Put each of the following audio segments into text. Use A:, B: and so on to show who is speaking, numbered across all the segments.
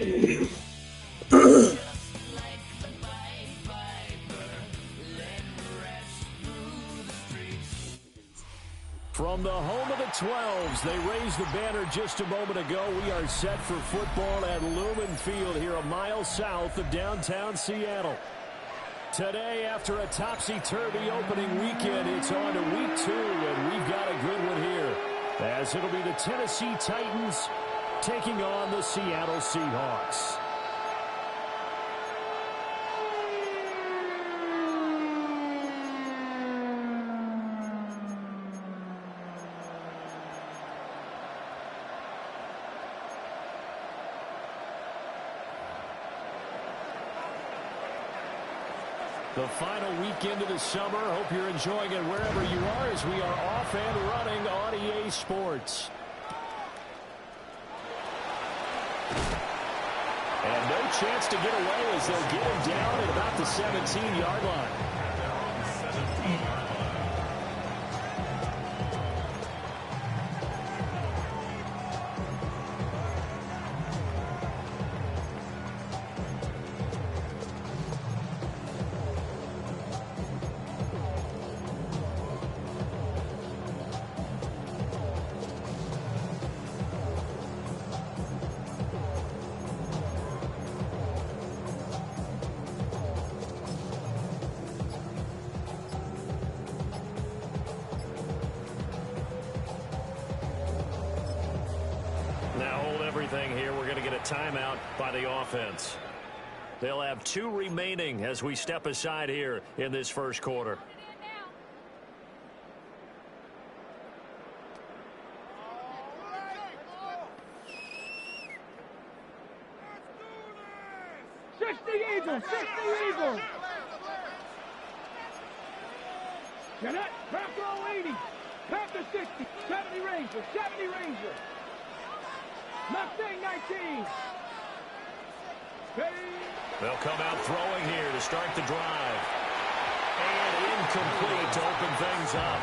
A: From the home of the 12s, they raised the banner just a moment ago. We are set for football at Lumen Field here a mile south of downtown Seattle. Today, after a topsy-turvy opening weekend, it's on to week 2, and we've got a good one here, as it'll be the Tennessee Titans taking on the Seattle Seahawks. The final weekend of the summer. Hope you're enjoying it wherever you are as we are off and running on EA Sports. And no chance to get away as they'll get him down at about the 17-yard line. Here, we're going to get a timeout by the offense. They'll have 2 remaining as we step aside here in this first quarter.
B: Eagles, 60 Eagles. Jeanette, back row 80. Back to 60. 70 Ranger, 70 Ranger. Mustang 19.
A: They'll come out throwing here to start the drive. And incomplete to open things up.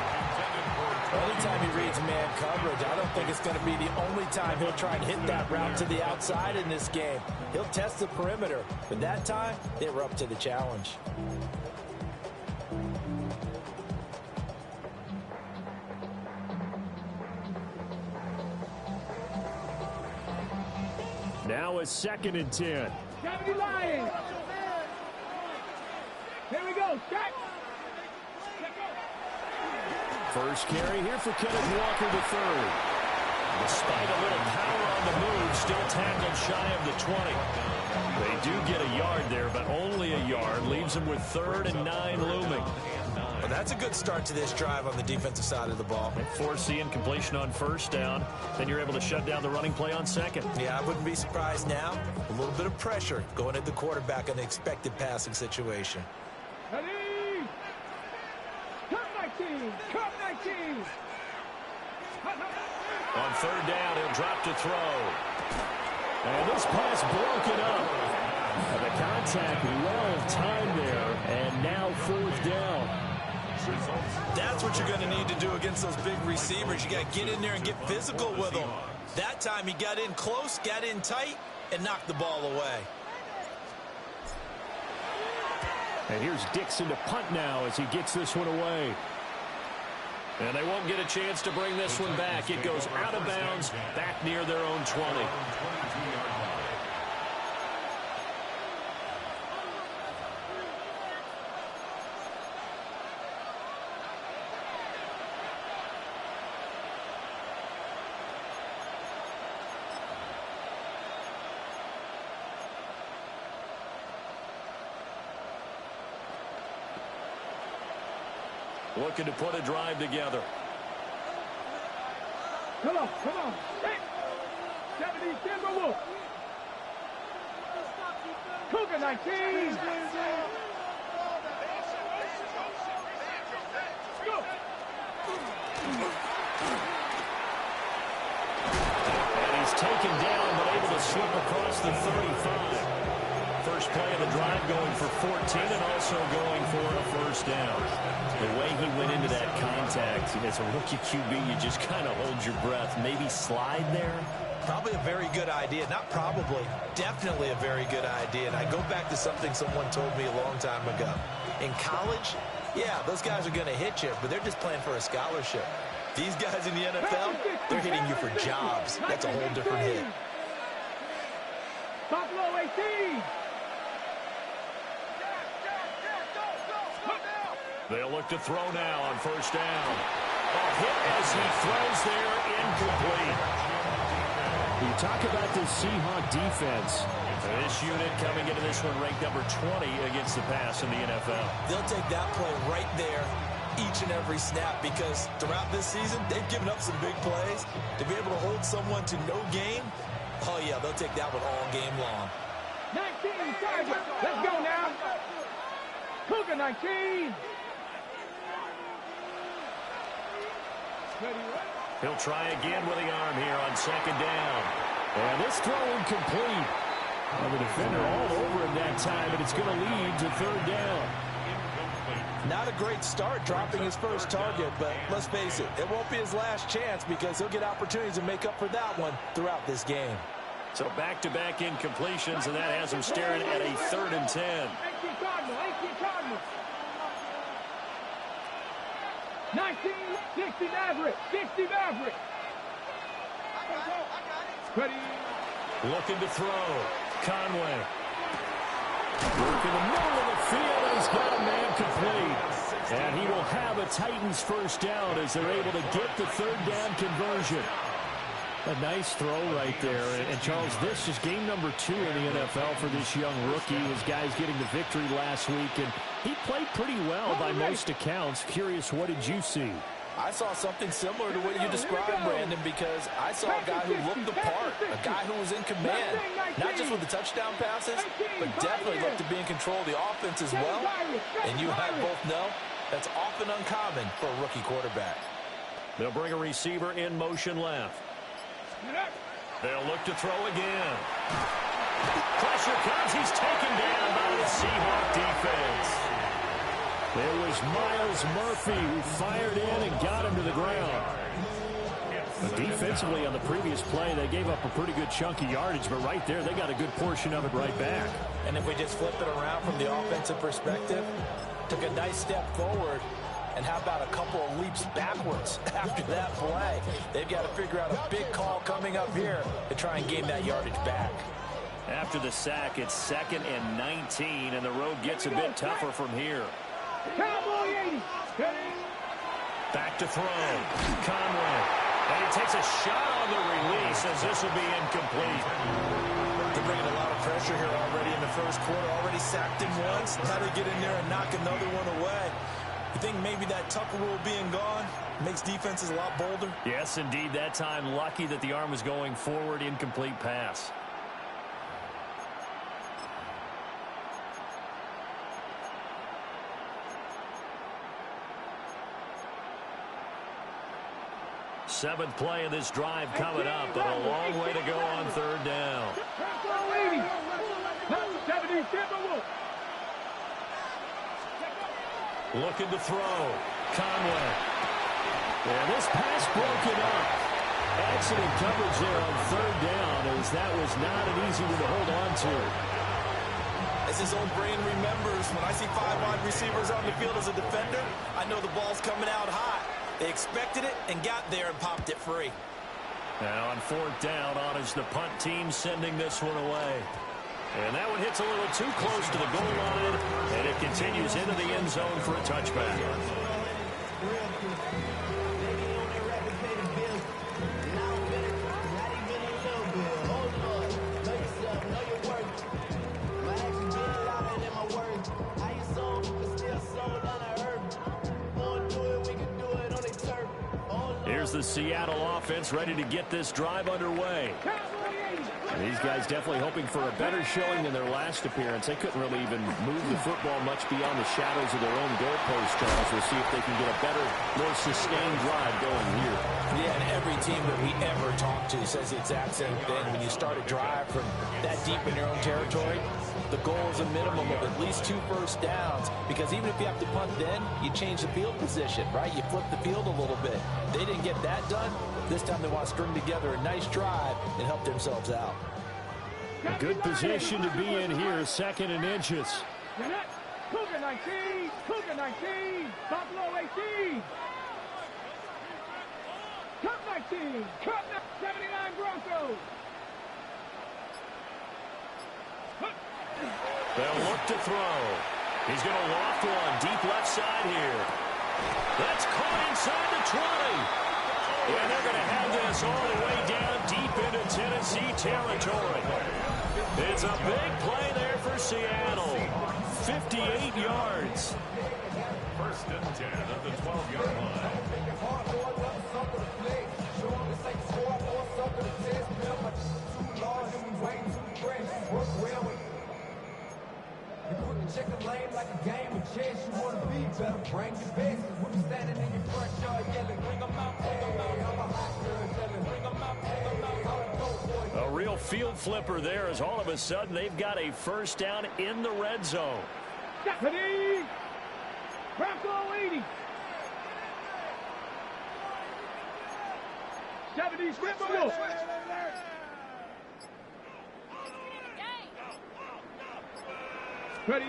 C: Anytime he reads man coverage, I don't think it's going to be the only time he'll try and hit that route to the outside in this game. He'll test the perimeter, but that time, they were up to the challenge.
A: Now a 2nd and 10.
B: 70 Lions. Here we go. Check.
A: First carry here for Kenneth Walker III. Despite a little power on the move, still tackled shy of the 20. They do get a yard there, but only a yard. Leaves them with 3rd and 9 looming.
C: Well, that's a good start to this drive on the defensive side of the ball.
A: Force the incompletion on 1st down. Then you're able to shut down the running play on 2nd.
C: Yeah, I wouldn't be surprised now. A little bit of pressure going at the quarterback in an expected passing situation.
B: Ready? Cut 19. Cut 19.
A: On 3rd down, he'll drop to throw. And this pass broken up. The contact well timed there, and now 4th down.
C: That's what you're going to need to do against those big receivers. You got to get in there and get physical with them. That time he got in close, got in tight, and knocked the ball away.
A: And here's Dixon to punt now as he gets this one away. And they won't get a chance to bring this one back. It goes out of bounds, back near their own 20. Looking to put a drive together.
B: Come on, come on. 70 Timberwolf. Cougar 19. Go.
A: And he's taken down, but able to slip across the 35. First play of the drive going for 14 and also going for a 1st down. The way he went into that contact, as a rookie QB, you just kind of hold your breath. Maybe slide there.
C: Probably a very good idea. Not probably, definitely a very good idea. And I go back to something someone told me a long time ago. In college, yeah, those guys are going to hit you, but they're just playing for a scholarship. These guys in the NFL, they're hitting you for jobs. That's a whole different hit.
B: Buffalo 18.
A: They'll look to throw now on first down. A hit as he throws there, incomplete. You talk about the Seahawk defense. This unit coming into this one ranked number 20 against the pass in the NFL.
C: They'll take that play right there each and every snap because throughout this season, they've given up some big plays. To be able to hold someone to no gain, oh, yeah, they'll take that one all game long.
B: 19 target. Let's go now. Cougar 19.
A: He'll try again with the arm here on second down. And this throw incomplete. Well, the defender all over him that time, but it's going to lead to third down.
C: Not a great start dropping his first target, but let's face it, it won't be his last chance because he'll get opportunities to make up for that one throughout this game.
A: So back-to-back incompletions, and that has him staring at a 3rd and 10.
B: 18 Cardinals. 19, 60 Maverick. 60 Maverick. Ready.
A: Looking to throw. Conway. Working the middle of the field, and he's got a man complete. And he will have a Titans first down as they're able to get the 3rd down conversion. A nice throw right there. And Charles, this is game number 2 in the NFL for this young rookie. His guys getting the victory last week, and he played pretty well by most accounts. Curious, what did you see?
C: I saw something similar to what you described, Brandon, because I saw a guy who looked the part, a guy who was in command, not just with the touchdown passes, but definitely looked to be in control of the offense as well. And you and I both know that's often uncommon for a rookie quarterback.
A: They'll bring a receiver in motion left. They'll look to throw again. Pressure comes. He's taken down by the Seahawk defense. There was Miles Murphy who fired in and got him to the ground. But defensively on the previous play, they gave up a pretty good chunk of yardage, but right there, they got a good portion of it right back.
C: And if we just flip it around from the offensive perspective, took a nice step forward, and how about a couple of leaps backwards after that play? They've got to figure out a big call coming up here to try and gain that yardage back.
A: After the sack, it's 2nd and 19, and the road gets a bit tougher from here.
B: Cowboy 80.
A: Back to throw. Conway. And he takes a shot on the release as this will be incomplete.
C: They're bringing a lot of pressure here already in the first quarter. Already sacked him once. How to get in there and knock another one away. You think maybe that Tucker rule being gone makes defenses a lot bolder?
A: Yes, indeed. That time, lucky that the arm was going forward. Incomplete pass. Seventh play of this drive coming up, but a long way to go on 3rd down.
B: 70
A: Looking to throw. Conway. And this pass broken up. Excellent coverage there on 3rd down, as that was not an easy one to hold on to.
C: As his own brain remembers, when I see 5 wide receivers on the field as a defender, I know the ball's coming out hot. They expected it and got there and popped it free.
A: Now on 4th down, on is the punt team sending this one away. And that one hits a little too close to the goal line, and it continues into the end zone for a touchback. Here's the Seattle offense ready to get this drive underway. These guys definitely hoping for a better showing than their last appearance. They couldn't really even move the football much beyond the shadows of their own goalpost, Charles. We'll see if they can get a better, more sustained drive going here.
C: Yeah, and every team that we ever talk to says the exact same thing. When you start a drive from that deep in your own territory, The goal is a minimum of at least 2 first downs, because even if you have to punt then, you change the field position, right? You flip the field a little bit. They didn't get that done. This time they want to string together a nice drive and help themselves out.
A: A good position to be in here, 2nd and inches.
B: Cougar 19, Cougar 19, Buffalo 18. Cup 19, Cup 79 Broncos.
A: They'll look to throw. He's going to loft one deep left side here. That's caught inside the 20. And they're going to have this all the way down deep into Tennessee territory. It's a big play there for Seattle. 58 yards.
D: 1st and 10 at the 12-yard line.
E: Check the lane like a game of chess. You want to be better, bring your best. When you standing in your front yard yelling, bring them out, bring them out. I'm a hot girl yelling, bring them out, bring them out.
A: A real field flipper there, as all of a sudden they've got a first down in the red zone.
B: Stephanie, Bronco 80. 70 scramble. Ready.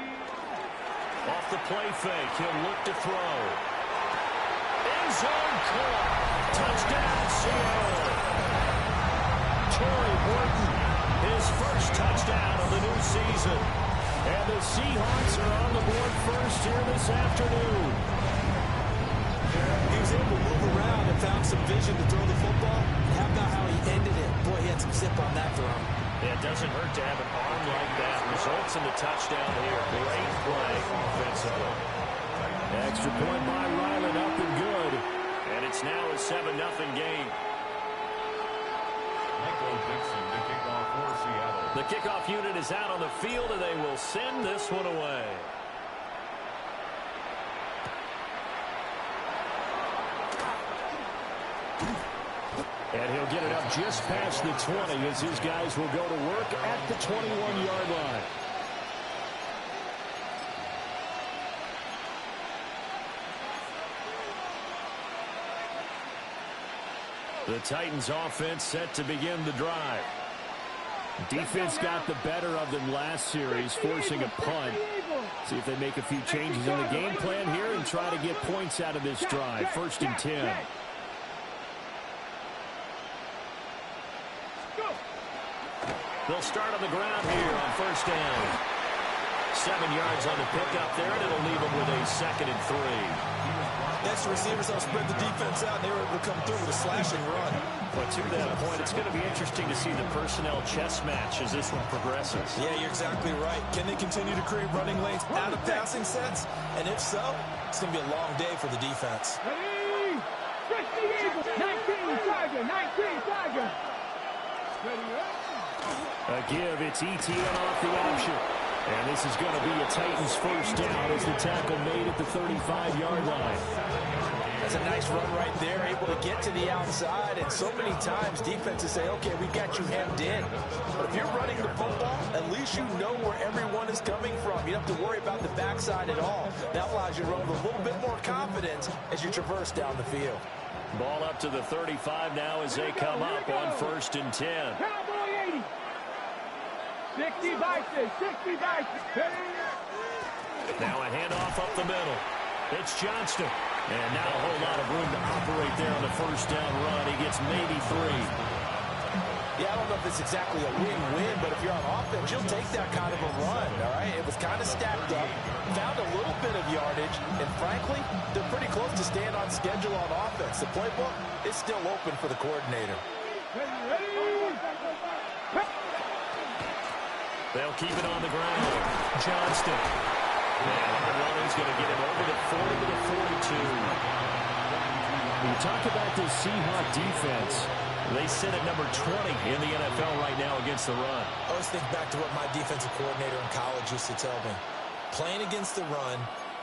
A: Off the play fake, he'll look to throw. End zone caught. Touchdown, Seattle. Torrey Horton, his first touchdown of the new season. And the Seahawks are on the board first here this afternoon.
F: He was able to move around and found some vision to throw the football. How about how he ended it? Boy, he had some zip on that throw.
A: Yeah, it doesn't hurt to have an arm like that. Results in the touchdown here. Great play offensively. Extra point by Ryland, up and good. And it's now a 7-0 game.
D: Michael Dixon to kick off for Seattle.
A: The kickoff unit is out on the field, and they will send this one away. And he'll get it up just past the 20 as his guys will go to work at the 21-yard line. The Titans offense set to begin the drive. Defense got the better of them last series, forcing a punt. See if they make a few changes in the game plan here and try to get points out of this drive. 1st and 10. They'll start on the ground here on 1st down. 7 yards on the pickup there, and it'll leave them with a 2nd and 3.
F: Next receivers will spread the defense out, and they were able to come through with a slash and run.
A: But to that point, it's going to be interesting to see the personnel chess match as this one progresses.
F: Yeah, you're exactly right. Can they continue to create running lanes out of passing sets? And if so, it's going to be a long day for the defense.
B: Ready. 19 Tiger, 19 Tiger. Ready,
A: A give, it's ETN off the option. And this is going to be a Titans first down as the tackle made at the 35-yard line.
C: That's a nice run right there, able to get to the outside. And so many times defenses say, okay, we got you hemmed in. But if you're running the football, at least you know where everyone is coming from. You don't have to worry about the backside at all. That allows you to run with a little bit more confidence as you traverse down the field.
A: Ball up to the 35 now as they come up on 1st and 10.
B: Cowboy 80. 60 Bison, 60 Bison.
A: Now a handoff up the middle. It's Johnston. And now a whole lot of room to operate there on the first down run. He gets maybe 3.
C: Yeah, I don't know if it's exactly a win-win, but if you're on offense, you'll take that kind of a run, all right? It was kind of stacked up, found a little bit of yardage, and frankly, they're pretty close to staying on schedule on offense. The playbook is still open for the coordinator.
A: They'll keep it on the ground. Johnston. And Running's going to get him over the 40 to the 42. We talk about this Seahawk defense. They sit at number 20 in the NFL right now against the run.
F: I always think back to what my defensive coordinator in college used to tell me. Playing against the run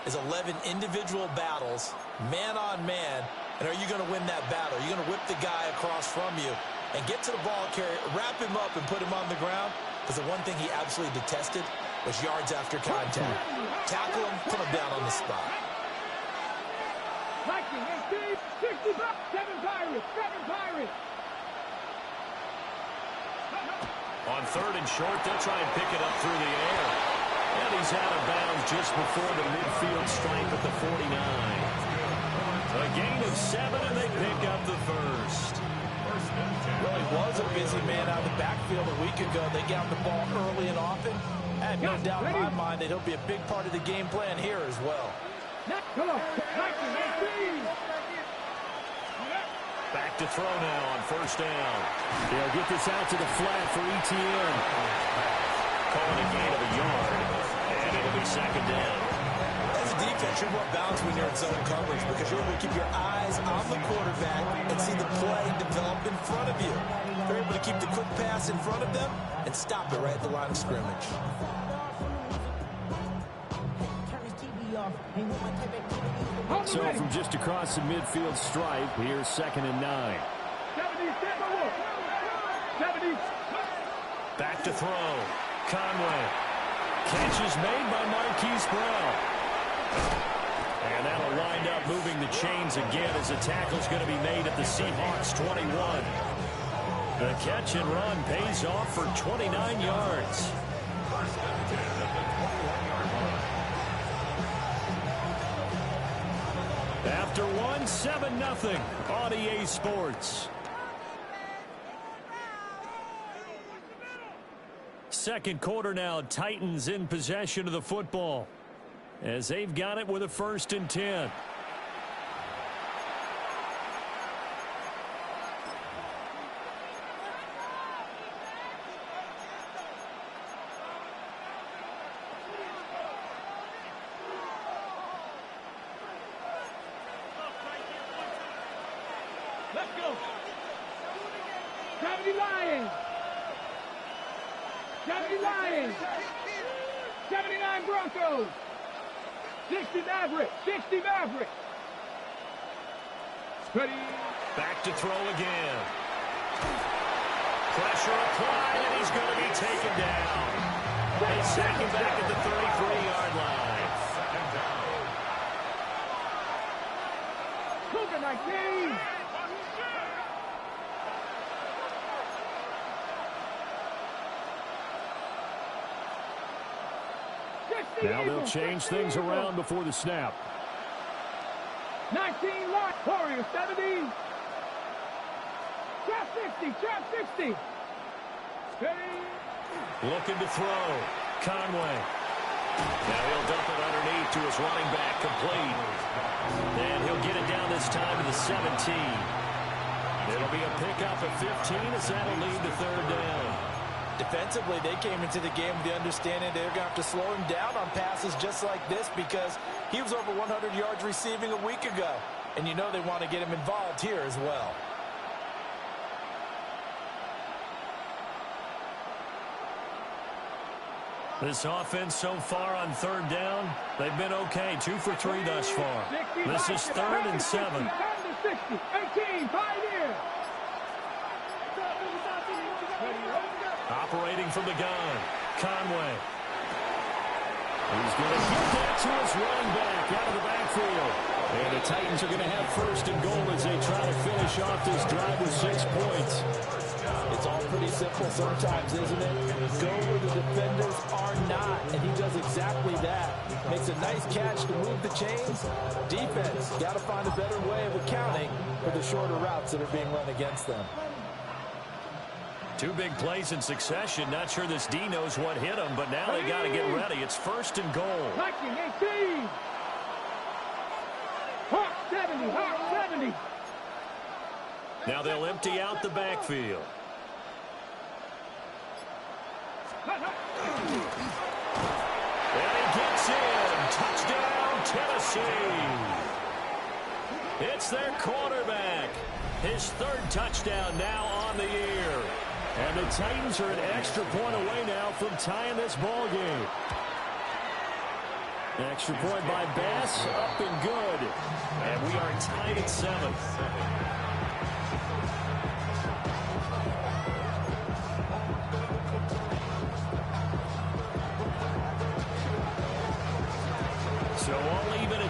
F: is 11 individual battles, man on man, and are you going to win that battle? Are you going to whip the guy across from you and get to the ball carrier, wrap him up and put him on the ground? Because the one thing he absolutely detested was yards after contact. Tackle him, put him down on the spot.
B: Vikings, 18, 65, 7 Pirates, 7 Pirates.
A: On third and short, they'll try and pick it up through the air. And he's out of bounds just before the midfield stripe at the 49. A gain of 7, and they pick up the first.
C: Well, he was a busy man out of the backfield a week ago. They got the ball early and often. I have no doubt in my mind that he'll be a big part of the game plan here as well.
B: Come on, Vikings, 18.
A: Back to throw now on first down. They'll get this out to the flat for ETN. Calling a gain of a yard, and it'll be second down.
F: As a defense, you're more balanced when you're in zone coverage because you're able to keep your eyes on the quarterback and see the play develop in front of you. You're able to keep the quick pass in front of them and stop it right at the line of scrimmage.
A: So from just across the midfield stripe, here's 2nd and 9.
B: 70.
A: Back to throw. Conway. Catch is made by Marquise Brown. And that'll wind up moving the chains again as the tackle's going to be made at the Seahawks 21. The catch and run pays off for 29 yards. After 7-0 on EA Sports. Second quarter now, Titans in possession of the football as they've got it with a 1st and 10.
B: Let's go. 70 Lions. 70 Lions. 79 Broncos. 60 Mavericks. 60 Mavericks. Ready.
A: Back to throw again. Pressure applied, and he's going to be taken down. They sack him back at the 33-yard line.
B: Cougar 19.
A: Now they'll change things around before the snap.
B: 19 Lions. Warriors 70. Trap 60. Trap 60.
A: Looking to throw. Conway. Now he'll dump it underneath to his running back, complete. And he'll get it down this time to the 17. It'll be a pickup of 15 as that'll lead to 3rd down.
C: Defensively, they came into the game with the understanding they're going to have to slow him down on passes just like this because he was over 100 yards receiving a week ago. And you know they want to get him involved here as well.
A: This offense so far on 3rd down, they've been okay. 2 for 3 thus far. This is 3rd and 7.
B: 60, 18, Pioneer.
A: Operating from the gun, Conway. He's going to get that to his running back out of the backfield. And the Titans are going to have 1st and goal as they try to finish off this drive with 6 points.
C: It's all pretty simple sometimes, isn't it? Go where the defenders are not, and he does exactly that. Makes a nice catch to move the chains. Defense, got to find a better way of accounting for the shorter routes that are being run against them.
A: 2 big plays in succession. Not sure this D knows what hit him, but now they got to get ready. It's 1st and goal.
B: Viking 18. Hawk 70. Hawk 70.
A: Now they'll empty out the backfield. And he gets in. Touchdown, Tennessee. It's their quarterback. His 3rd touchdown now on the year. And the Titans are an extra point away now from tying this ball game. Extra point by Bass, up and good. And we are tied at 7.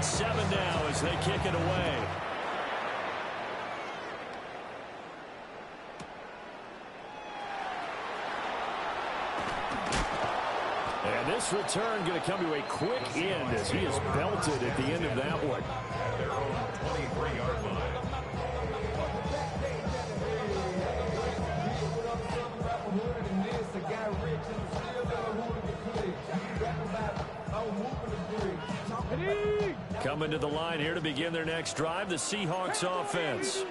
A: 7 now as they kick it away. And this return going to come to a quick end as he is belted at the end of that one.
D: At their own 23-yard line.
A: Coming to the line here to begin their next drive, the Seahawks offense.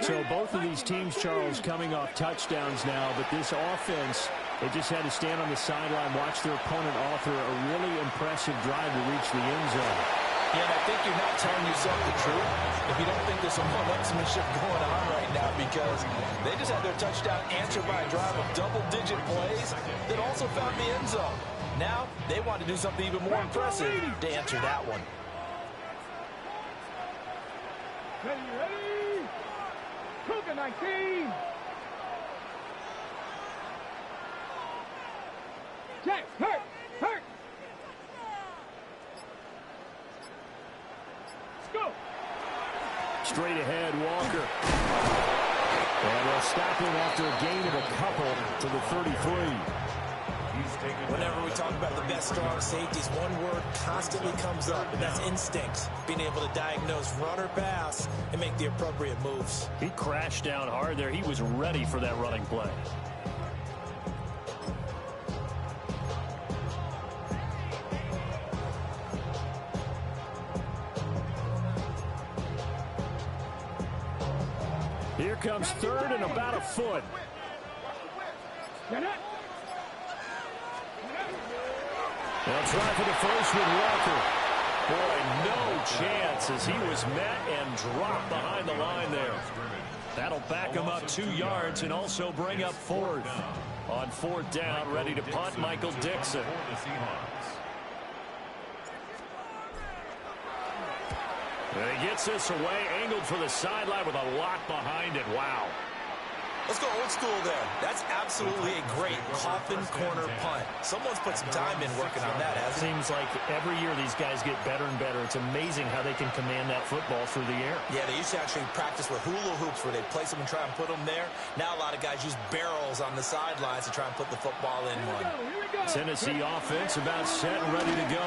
G: So both of these teams, Charles, coming off touchdowns now, but this offense, they just had to stand on the sideline, watch their opponent author a really impressive drive to reach the end zone.
C: Yeah, and I think you're not telling yourself the truth if you don't think there's some one-upsmanship going on right now, because they just had their touchdown answered by a drive of double-digit plays that also found the end zone. Now, they want to do something even more impressive to answer that one.
B: Ready? Cougar 19. Jack, hurt. Let's go.
A: Straight ahead, Walker. And they'll stop him after a gain of a couple to the 33.
F: Whenever we talk about the best strong safeties, one word constantly comes up, and that's instinct. Being able to diagnose run or pass and make the appropriate moves.
A: He crashed down hard there. He was ready for that running play. Here comes third and about a foot. They'll try for the first with Walker. Boy, no chance as he was met and dropped behind the line there. That'll back him up 2 yards and also bring up fourth. On fourth down, ready to punt, Michael Dixon. And he gets this away, angled for the sideline with a lot behind it. Wow.
F: Let's go old school there. That's absolutely a great coffin corner punt. Someone's put some time in working on that, hasn't it?
G: Seems like every year these guys get better and better. It's amazing how they can command that football through the air.
F: Yeah, they used to actually practice with hula hoops where they place them and try and put them there. Now a lot of guys use barrels on the sidelines to try and put the football in one.
A: Tennessee offense about set and ready to go.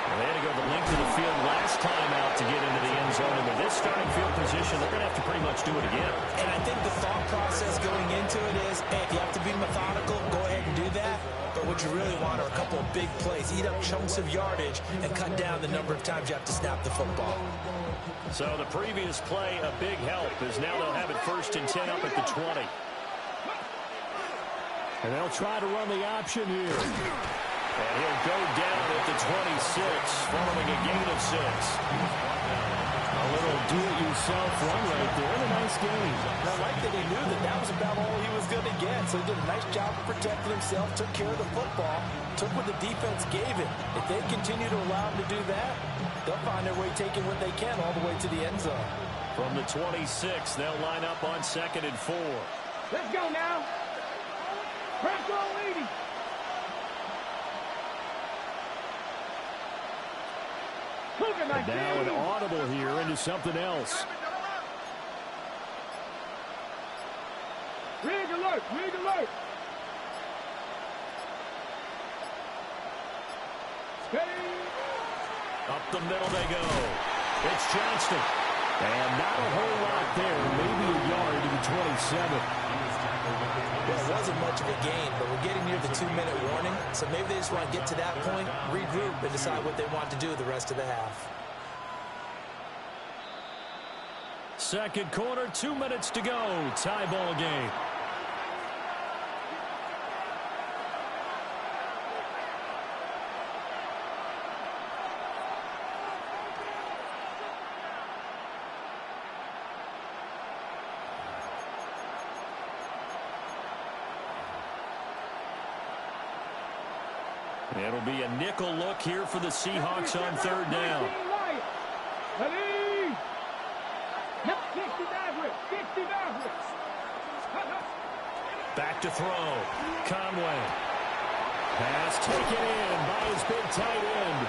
A: Well, they had to go the length of the field last time out to get into the end zone. And with this starting field position, they're going to have to pretty much do it again.
F: And I think the thought process going into it is, hey, if you have to be methodical, go ahead and do that. But what you really want are a couple of big plays. Eat up chunks of yardage and cut down the number of times you have to snap the football.
A: So the previous play, a big help, as now they'll have it 1st and 10 up at the 20. And they'll try to run the option here. And he'll go down at the 26, following a gain of 6. A little do-it-yourself run right there, and a nice gain.
C: And I like that he knew that that was about all he was going to get. So he did a nice job of protecting himself, took care of the football, took what the defense gave him. If they continue to allow him to do that, they'll find their way taking what they can all the way to the end zone.
A: From the 26, they'll line up on 2nd and 4.
B: Let's go now. Press on 80.
A: And now an audible here into something else.
B: Rig alert, rig alert. Stay.
A: Up the middle they go. It's Johnston. And not a whole lot there. Maybe a yard to the 27.
F: Well, it wasn't much of a gain, but we're getting near the 2-minute warning. So maybe they just want to get to that point, regroup, and decide what they want to do the rest of the half.
A: Second quarter, 2 minutes to go. Tie ball game. It'll be a nickel look here for the Seahawks on 3rd down.
B: Ready? 60
A: Back to throw. Conway. Pass taken in by his big tight end.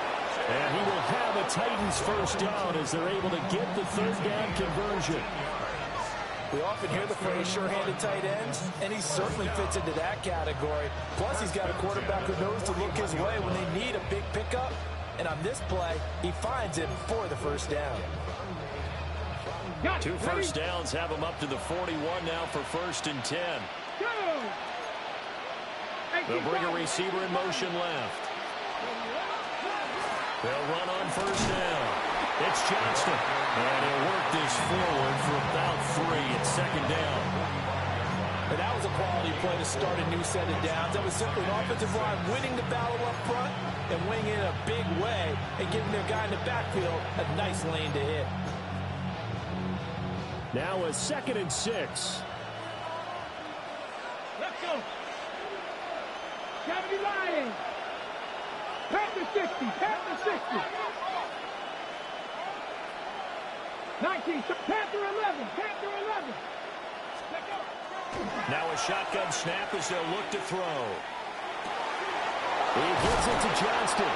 A: And he will have a Titans first down as they're able to get the third down conversion.
C: We often hear the phrase sure-handed tight ends, and he certainly fits into that category. Plus, he's got a quarterback who knows to look his way when they need a big pickup. And on this play, he finds it for the first down.
A: 2 first downs have him up to the 41 now for 1st and 10. They'll bring a receiver in motion left. They'll run on first down. It's Johnston. And he'll work this forward for about 3 at 2nd down.
C: And that was a quality play to start a new set of downs. That was simply an offensive line winning the battle up front and winning in a big way and giving their guy in the backfield a nice lane to hit.
A: Now a 2nd and 6.
B: Let's go. 70 Lions. Panther 60. Panther 60. 19. Panther 11. Panther 11. Let's go.
A: Now a shotgun snap as they'll look to throw. He gives it to Johnston.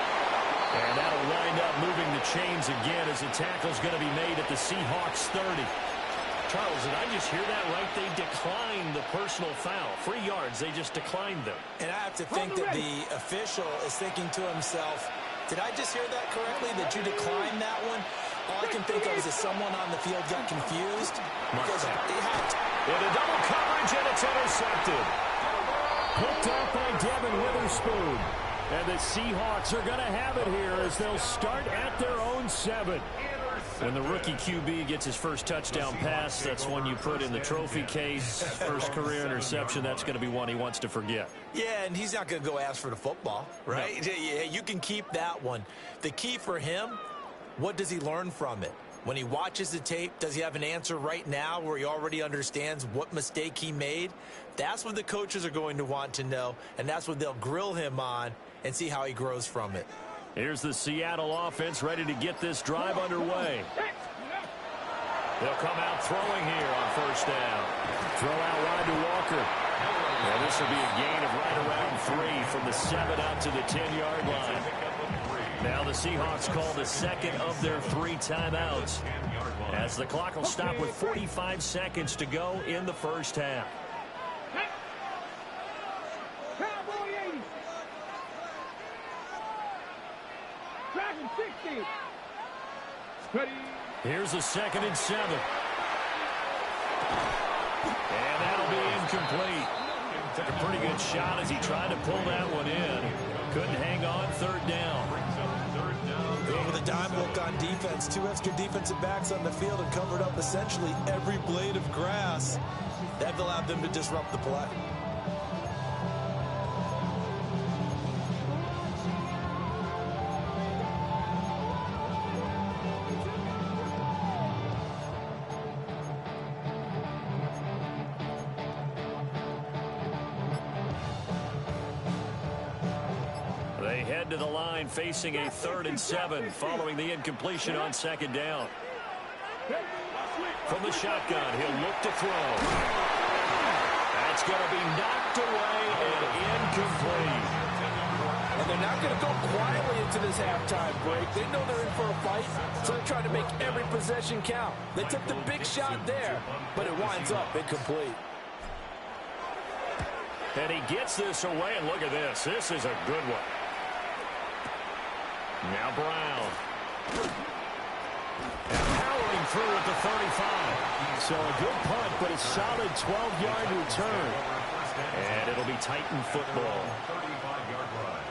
A: And that'll wind up moving the chains again as the tackle's going to be made at the Seahawks 30. Charles, did I just hear that right? They declined the personal foul. 3 yards, they just declined them.
F: And I have to think that the official is thinking to himself, did I just hear that correctly, that you declined that one? All I can think of is that someone on the field got confused. Because they had to.
A: Into double coverage, and it's intercepted. Picked up by Devin Witherspoon. And the Seahawks are going to have it here as they'll start at their own 7. When the rookie QB gets his first touchdown pass, that's one you put in the trophy case. First career interception, that's going to be one he wants to forget.
F: Yeah, and he's not going to go ask for the football, right? No. Yeah, you can keep that one. The key for him, what does he learn from it? When he watches the tape, does he have an answer right now where he already understands what mistake he made? That's what the coaches are going to want to know, and that's what they'll grill him on and see how he grows from it.
A: Here's the Seattle offense ready to get this drive underway. They'll come out throwing here on first down. Throw out wide to Walker. And this will be a gain of right around 3 from the 7 out to the 10-yard line. Now the Seahawks call the 2nd of their 3 timeouts as the clock will stop with 45 seconds to go in the first half. Here's a 2nd and 7. And that'll be incomplete. Took a pretty good shot as he tried to pull that one in. Couldn't hang on 3rd down.
F: Going with a dime look on defense. 2 extra defensive backs on the field and covered up essentially every blade of grass. That allowed them to disrupt the play.
A: To the line facing a 3rd and 7 following the incompletion on 2nd down. From the shotgun, he'll look to throw. That's going to be knocked away and incomplete.
C: And they're not going to go quietly into this halftime break. They know they're in for a fight, so they're trying to make every possession count. They took the big shot there, but it winds up incomplete.
A: And he gets this away, and look at this. This is a good one. Now Brown. And powering through at the 35. So a good punt, but a solid 12-yard return. And it'll be Titan football.
D: 35-yard run.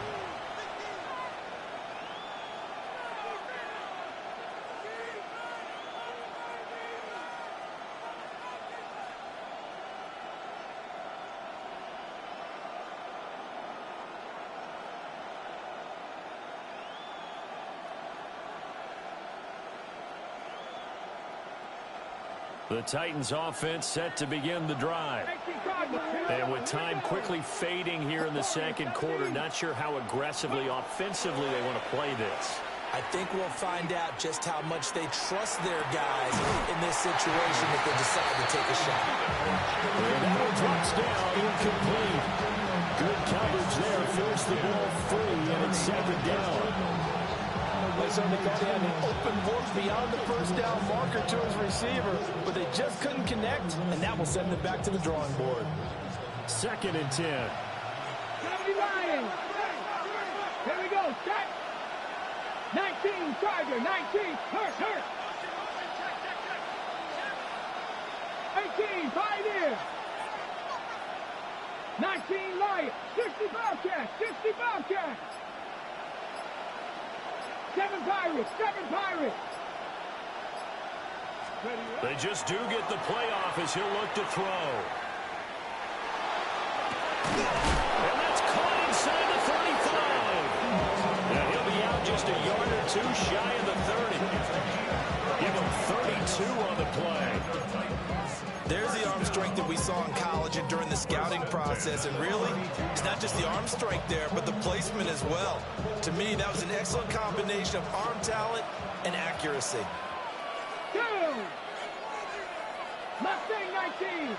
A: The Titans offense set to begin the drive. And with time quickly fading here in the 2nd quarter, not sure how aggressively, offensively they want to play this.
F: I think we'll find out just how much they trust their guys in this situation if they decide to take a shot.
A: And that one drops down, incomplete. Good coverage there, forced the ball free, and it's 2nd down.
C: They certainly thought he had an open look beyond the first down marker to his receiver, but they just couldn't connect, and that will send them back to the drawing board.
G: 2nd and 10.
B: 70 Lions. Here we go. Set. 19, Tiger. 19. Hurt. 18, Pioneer. 19, Lions. 60 Bobcats. 60 Bobcats. 7 Pirates. 7 Pirates.
A: They just do get the playoff as he'll look to throw. And that's caught inside the 35. Now he'll be out just a yard or two shy of the 30. Give him 32 on the play.
F: There's the arm strength that we saw in college and during the scouting process. And really, it's not just the arm strength there, but the placement as well. To me, that was an excellent combination of arm talent and accuracy.
B: Mustang 19.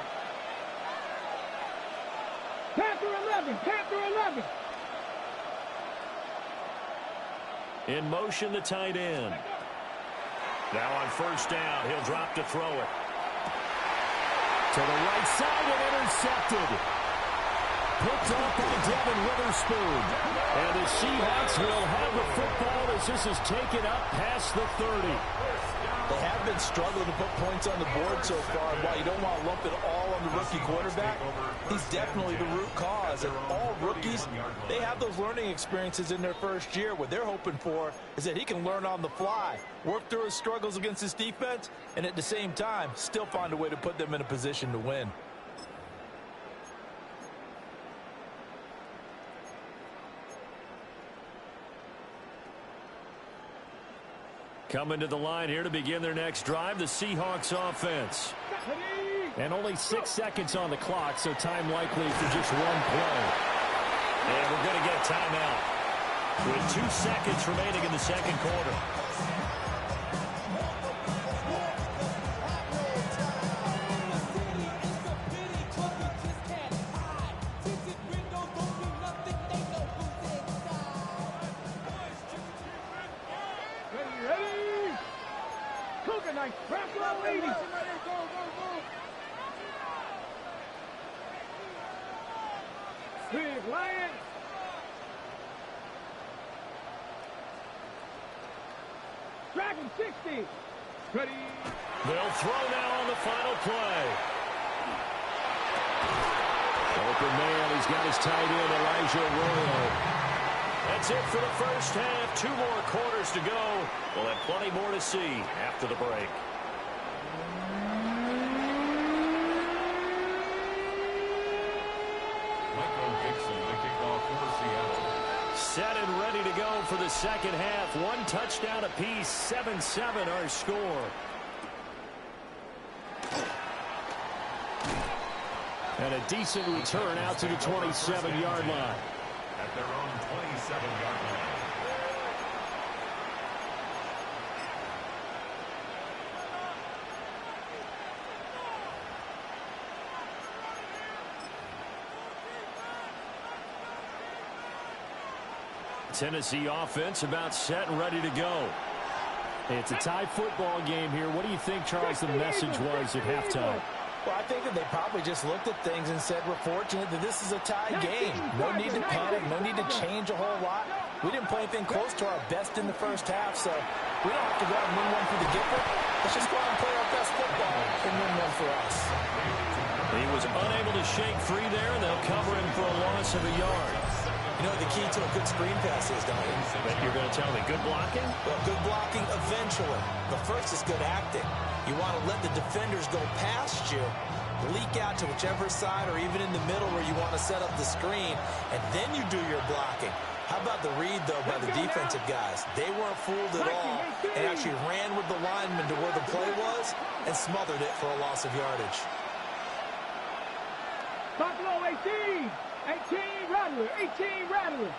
B: Panther 11. Panther 11.
A: In motion, the tight end. Now on first down, he'll drop to throw it.
G: To the right side and intercepted. Picked off by Devin Witherspoon. And the Seahawks will have the football as this is taken up past the 30.
C: They have been struggling to put points on the board so far. And while you don't want to lump it all on the rookie quarterback, he's definitely the root cause. And all rookies, they have those learning experiences in their first year. What they're hoping for is that he can learn on the fly, work through his struggles against his defense, and at the same time, still find a way to put them in a position to win.
A: Coming to the line here to begin their next drive, the Seahawks offense.
G: And only 6 seconds on the clock, so time likely for just one play.
A: And we're going to get a timeout with 2 seconds remaining in the second quarter.
B: Lions. Dragon 60. Ready.
A: They'll throw now on the final play.
G: Open man, he's got his tight end, Elijah Arroyo.
A: That's it for the first half. 2 more quarters to go. We'll have plenty more to see after the break. Set and ready to go for the second half. 1 touchdown apiece. 7-7 our score.
G: And a decent return out to the 27-yard line.
D: At their own 27-yard line.
A: Tennessee offense about set and ready to go.
G: It's a tie football game here. What do you think, Charles, the message was at halftime?
C: Well, I think that they probably just looked at things and said, we're fortunate that this is a tie game. No need to panic, no need to change a whole lot. We didn't play anything close to our best in the first half, so we don't have to go out and win one for the giver. Let's just go out and play our best football and win one for us.
A: He was unable to shake free there, and they'll cover him for a loss of a yard.
F: You know what the key to a good screen pass is, don't you?
A: But you're going to tell me good blocking?
F: Well, good blocking eventually. But first is good acting. You want to let the defenders go past you, leak out to whichever side or even in the middle where you want to set up the screen, and then you do your blocking. How about the read, though, by the defensive guys? They weren't fooled at all and actually ran with the lineman to where the play was and smothered it for a loss of yardage.
B: Buffalo 18. 18 Rattler. 18 Rattler.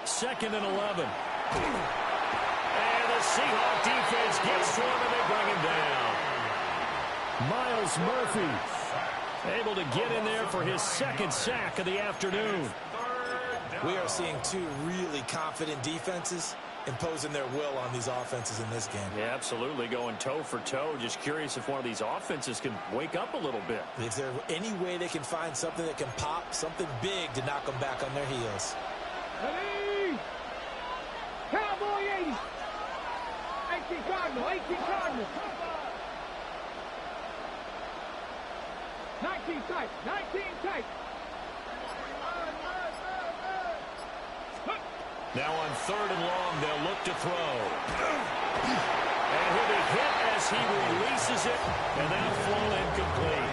A: 2nd and 11. And the Seahawk defense gets to him and they bring him down.
G: Myles Murphy able to get in there for his 2nd sack of the afternoon.
F: We are seeing two really confident defenses imposing their will on these offenses in this game.
G: Yeah, absolutely, going toe for toe. Just curious if one of these offenses can wake up a little bit.
F: Is there any way they can find something that can pop, something big to knock them back on their heels?
B: Ready? Cowboy 80. 18 Cardinal, 18 Cardinal. 19 tight, 19 tight.
A: Now on 3rd and long, they'll look to throw. And he'll be hit as he releases it, and that'll flow incomplete.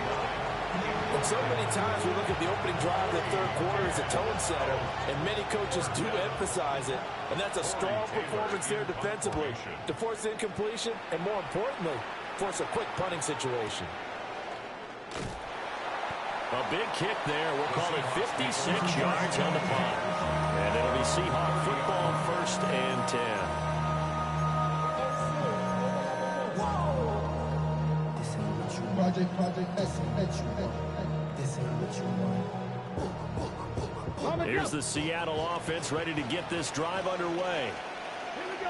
C: And so many times we look at the opening drive of the third quarter as a tone setter, and many coaches do emphasize it. And that's a strong performance there defensively to force incompletion and, more importantly, force a quick punting situation.
A: A big kick there. We'll call it 56 yards on the punt. And it'll be Seahawk football, 1st and 10. Here's the Seattle offense ready to get this drive underway.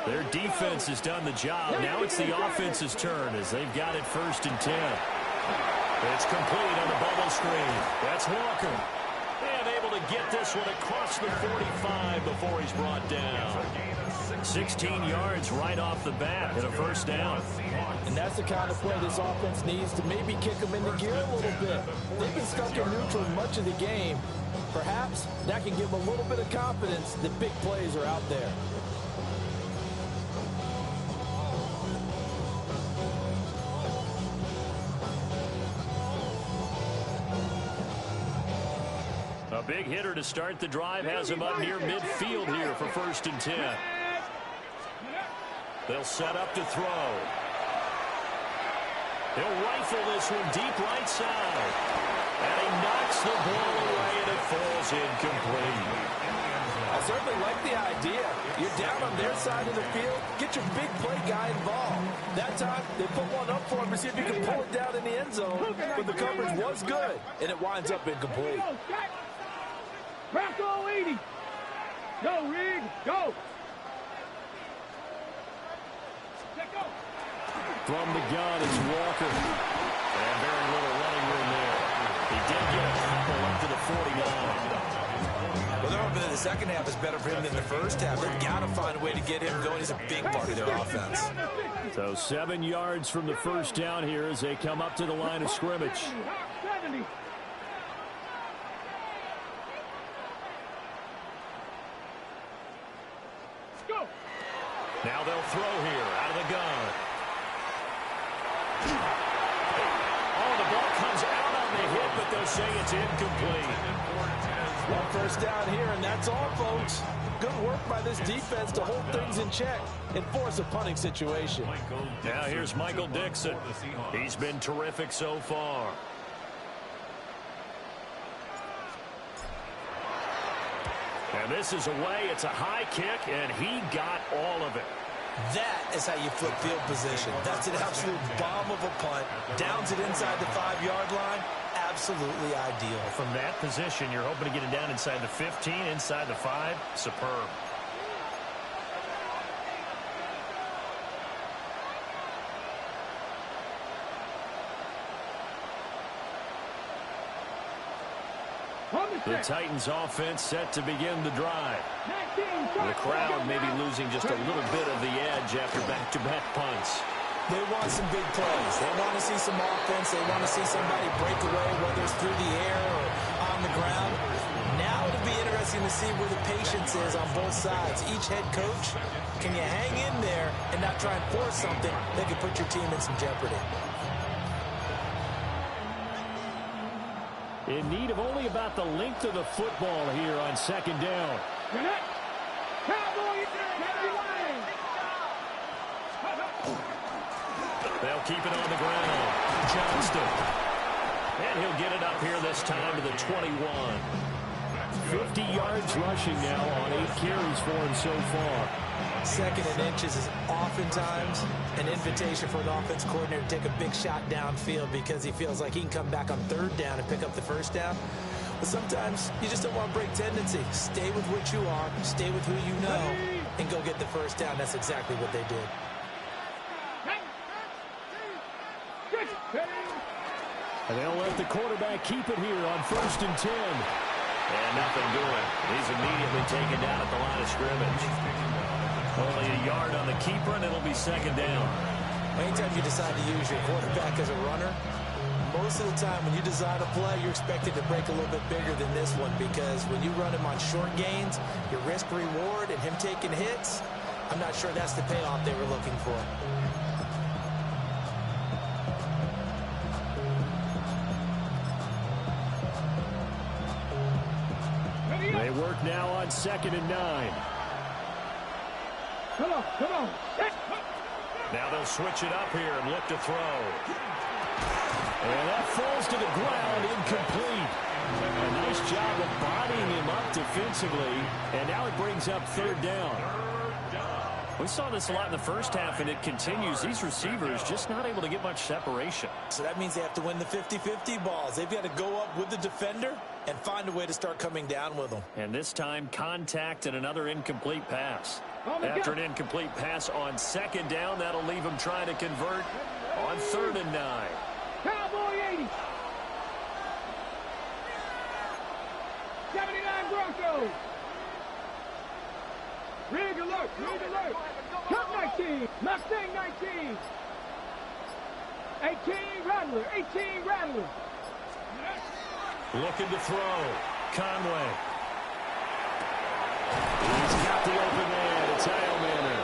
A: Their defense has done the job. Now it's the offense's turn as they've got it 1st and 10. It's complete on the bubble screen. That's Walker. And able to get this one across the 45 before he's brought down. 16 yards right off the bat and a 1st down.
C: And that's the kind of play this offense needs to maybe kick them into gear a little bit. They've been stuck in neutral much of the game. Perhaps that can give them a little bit of confidence that big plays are out there.
A: A big hitter to start the drive has him up near midfield here for 1st and 10. They'll set up to throw. He'll rifle this one deep right side. And he knocks the ball away and it falls incomplete.
C: I certainly like the idea. You're down on their side of the field. Get your big play guy involved. That time, they put one up for him to see if he can pull it down in the end zone. But the coverage was good, and it winds up incomplete.
B: Bronco 80. Go, Rig. Go.
A: From the gun, it's Walker. And very little running room there. He did get a couple up to the 49.
F: Well, the second half is better for him than the first half. They've got to find a way to get him going. He's a big part of their offense.
A: So 7 yards from the 1st down here as they come up to the line of scrimmage.
B: 70. Go.
A: Now they'll throw here out of the gun. Oh, the ball comes out on the hit, but they'll say it's incomplete.
C: One 1st down here, and that's all, folks. Good work by this defense to hold things in check and force a punting situation.
A: Now here's Michael Dixon. He's been terrific so far. And this is away. It's a high kick, and he got all of it.
F: That is how you flip field position. That's an absolute bomb of a punt. Downs it inside the 5-yard line. Absolutely ideal.
A: From that position, you're hoping to get it down inside the 15, inside the 5. Superb. The Titans offense set to begin the drive. The crowd may be losing just a little bit of the edge after back-to-back punts.
F: They want some big plays. They want to see some offense. They want to see somebody break away, whether it's through the air or on the ground. Now it'll be interesting to see where the patience is on both sides. Each head coach, can you hang in there and not try and force something that could put your team in some jeopardy?
A: In need of only about the length of the football here on 2nd down. They'll keep it on the ground. Johnston. And he'll get it up here this time to the 21. 50 yards rushing now on 8 carries for him so far.
F: Second and inches is oftentimes an invitation for an offense coordinator to take a big shot downfield because he feels like he can come back on third down and pick up the first down. But sometimes you just don't want to break tendency. Stay with what you are, stay with who you know, and go get the first down. That's exactly what they did.
A: And they'll let the quarterback keep it here on 1st and 10.
G: And nothing doing. He's immediately taken down at the line of scrimmage. Only a yard on the keeper, and it'll be 2nd down.
F: Anytime you decide to use your quarterback as a runner, most of the time when you design a play, you're expected to break a little bit bigger than this one because when you run him on short gains, your risk-reward and him taking hits, I'm not sure that's the payoff they were looking for.
A: They work now on 2nd and 9.
B: Come on.
G: Now they'll switch it up here and look to throw.
A: And that falls to the ground, incomplete. A nice job of bodying him up defensively, and now it brings up 3rd down.
G: We saw this a lot in the first half, and it continues. These receivers just not able to get much separation.
F: So that means they have to win the 50-50 balls. They've got to go up with the defender and find a way to start coming down with them.
G: And this time, contact and another incomplete pass. After an incomplete pass on 2nd down, that'll leave them trying to convert on 3rd and 9.
B: Cowboy 80. 79 Broncos. Rig alert. Cup 19. Mustang 19. 18 Rattler.
G: Looking to throw. Conway.
A: He's got the open man. It's Manor.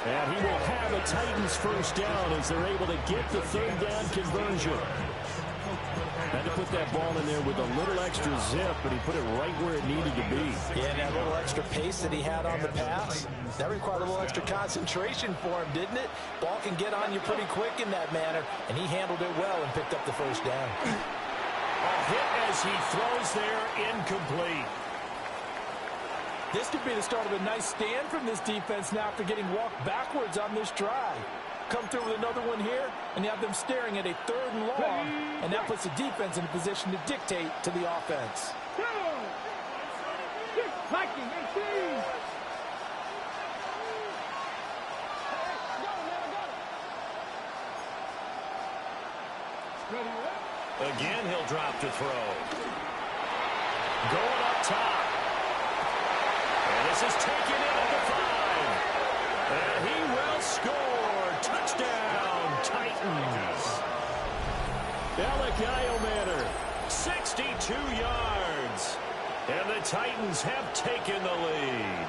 A: And he will have a Titans first down as they're able to get the 3rd down conversion. Had to put that ball in there with a little extra zip, but he put it right where it needed to be.
F: Yeah, that little extra pace that he had on the pass, that required a little extra concentration for him, didn't it? Ball can get on you pretty quick in that manner, and he handled it well and picked up the first down.
G: A hit as he throws there, incomplete.
C: This could be the start of a nice stand from this defense now after getting walked backwards on this drive. Come through with another one here, and you have them staring at a 3rd and long, and that puts the defense in a position to dictate to the offense.
B: Viking 18.
G: Again, he'll drop to throw. Going up top. And this is taken in at the 5. And he will score. Touchdown, Titans.
A: Manor, 62 yards. And the Titans have taken the lead.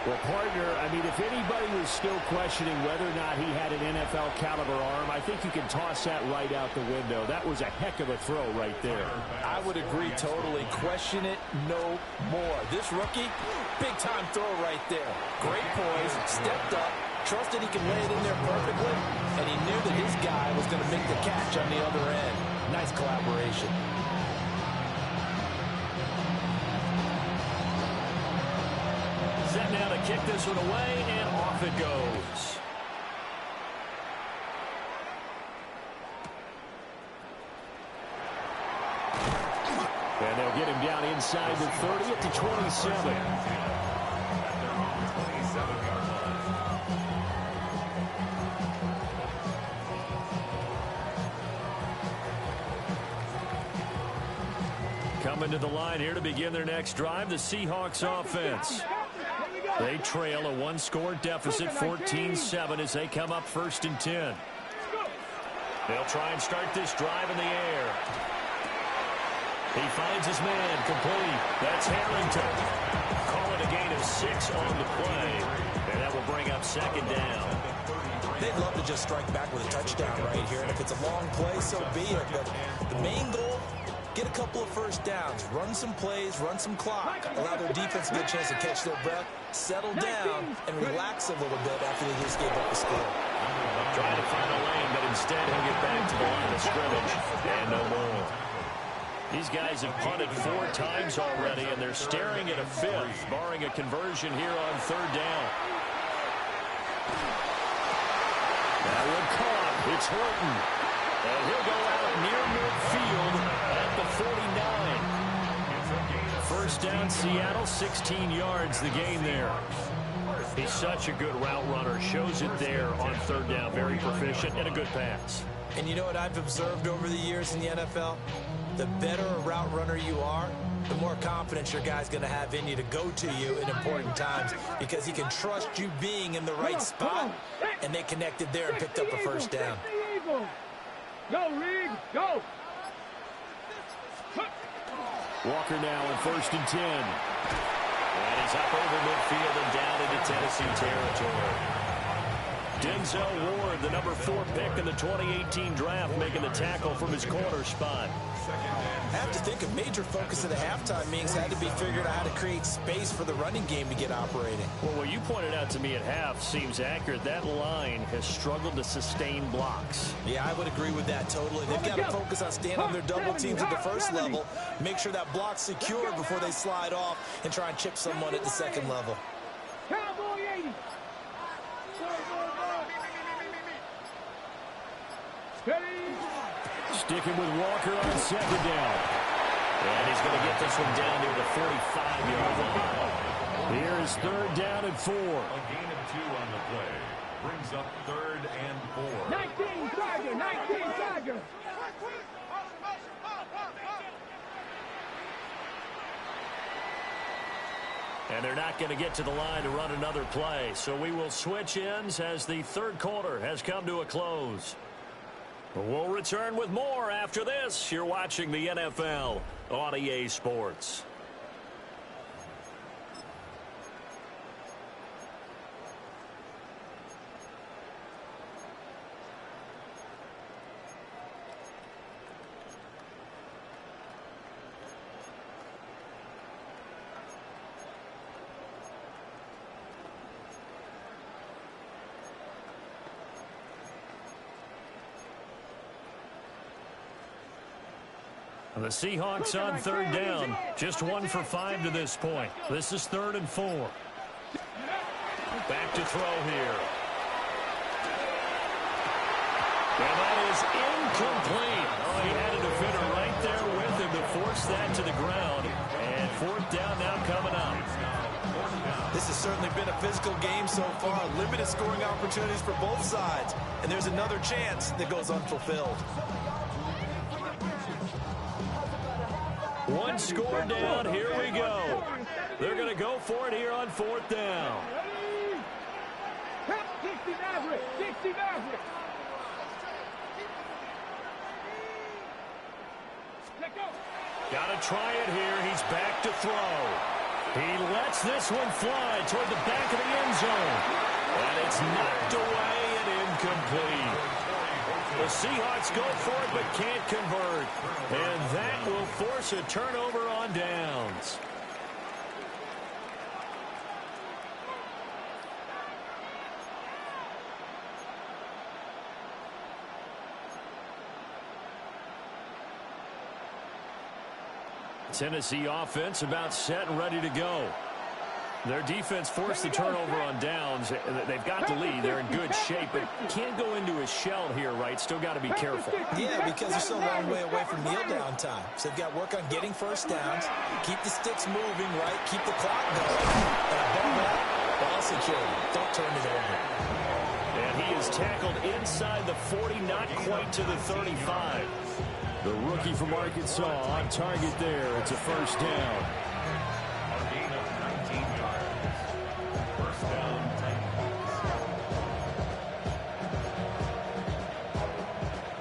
A: Well, partner, I mean, if anybody was still questioning whether or not he had an NFL caliber arm, I think you can toss that right out the window. That was a heck of a throw right there.
C: I would agree totally. Question it no more. This rookie, big-time throw right there. Great poise, stepped up, trusted he can lay it in there perfectly, and he knew that his guy was going to make the catch on the other end. Nice collaboration.
G: Set now to kick this one away, and off it goes.
A: And they'll get him down inside the 30 at the 27. Coming to the line here to begin their next drive, the Seahawks offense. They trail a one-score deficit, 14-7, as they come up 1st and 10. They'll try and start this drive in the air. He finds his man, complete. That's Harrington. Call it a gain of 6 on the play, and that will bring up 2nd down.
F: They'd love to just strike back with a touchdown right here, and if it's a long play, so be it. But the main goal, get a couple of first downs, run some plays, run some clock, allow their defense a good chance to catch their breath, settle down, and relax a little bit after they just gave up the score.
G: Trying to find a lane, but instead he'll get back to the line of scrimmage, and no more.
A: These guys have punted 4 times already, and they're staring at a 5th, barring a conversion here on 3rd down. That one caught. It's Horton. And he'll go out near midfield at the 49. First down, Seattle, 16 yards the gain there. He's such a good route runner. Shows it there on 3rd down. Very proficient and a good pass.
F: And you know what I've observed over the years in the NFL? The better a route runner you are, the more confidence your guy's going to have in you to go to you in important times because he can trust you being in the right spot, and they connected there and picked up a first down.
B: Go, Reed, go!
A: Walker now in 1st and 10. And he's up over midfield and down into Tennessee territory. Denzel Ward, the number 4 pick in the 2018 draft, making the tackle from his corner spot.
F: I have to think a major focus of the halftime meetings had to be figuring out how to create space for the running game to get operating.
A: Well, what you pointed out to me at half seems accurate. That line has struggled to sustain blocks.
F: Yeah, I would agree with that totally. They've got to focus on staying on their double teams at the first level, make sure that block's secured before they slide off, and try and chip someone at the second level.
B: Cowboy 80.
A: Sticking with Walker on 2nd down. And he's going to get this one down near the 45-yard line. Here is 3rd down and 4.
D: A gain of 2 on the play. Brings up 3rd and 4.
B: 19 Tiger, 19 Tiger.
A: And they're not going to get to the line to run another play. So we will switch ends as the 3rd quarter has come to a close. We'll return with more after this. You're watching the NFL on EA Sports. The Seahawks on 3rd down. Just 1 for 5 to this point. This is 3rd and 4. Back to throw here. And that is incomplete. Oh, he had a defender right there with him to force that to the ground. And 4th down now coming up.
F: This has certainly been a physical game so far. Limited scoring opportunities for both sides. And there's another chance that goes unfulfilled.
A: 1 score down. Here we go. They're going to go for it here on 4th down.
B: 60 Maverick, 60 Maverick.
A: Got to try it here. He's back to throw. He lets this one fly toward the back of the end zone. And it's knocked away and incomplete. The Seahawks go for it but can't convert. And that will force a turnover on downs. Tennessee offense about set and ready to go. Their defense forced the turnover on downs. They've got the lead. They're in good shape, but can't go into a shell here, right? Still got to be careful.
F: Yeah, because they're still a long way away from kneel down time. So they've got to work on getting first downs, keep the sticks moving, right? Keep the clock going. And above that, ball security. Don't turn it over.
A: And he is tackled inside the 40, not quite to the 35. The rookie from Arkansas on target there. It's a first down.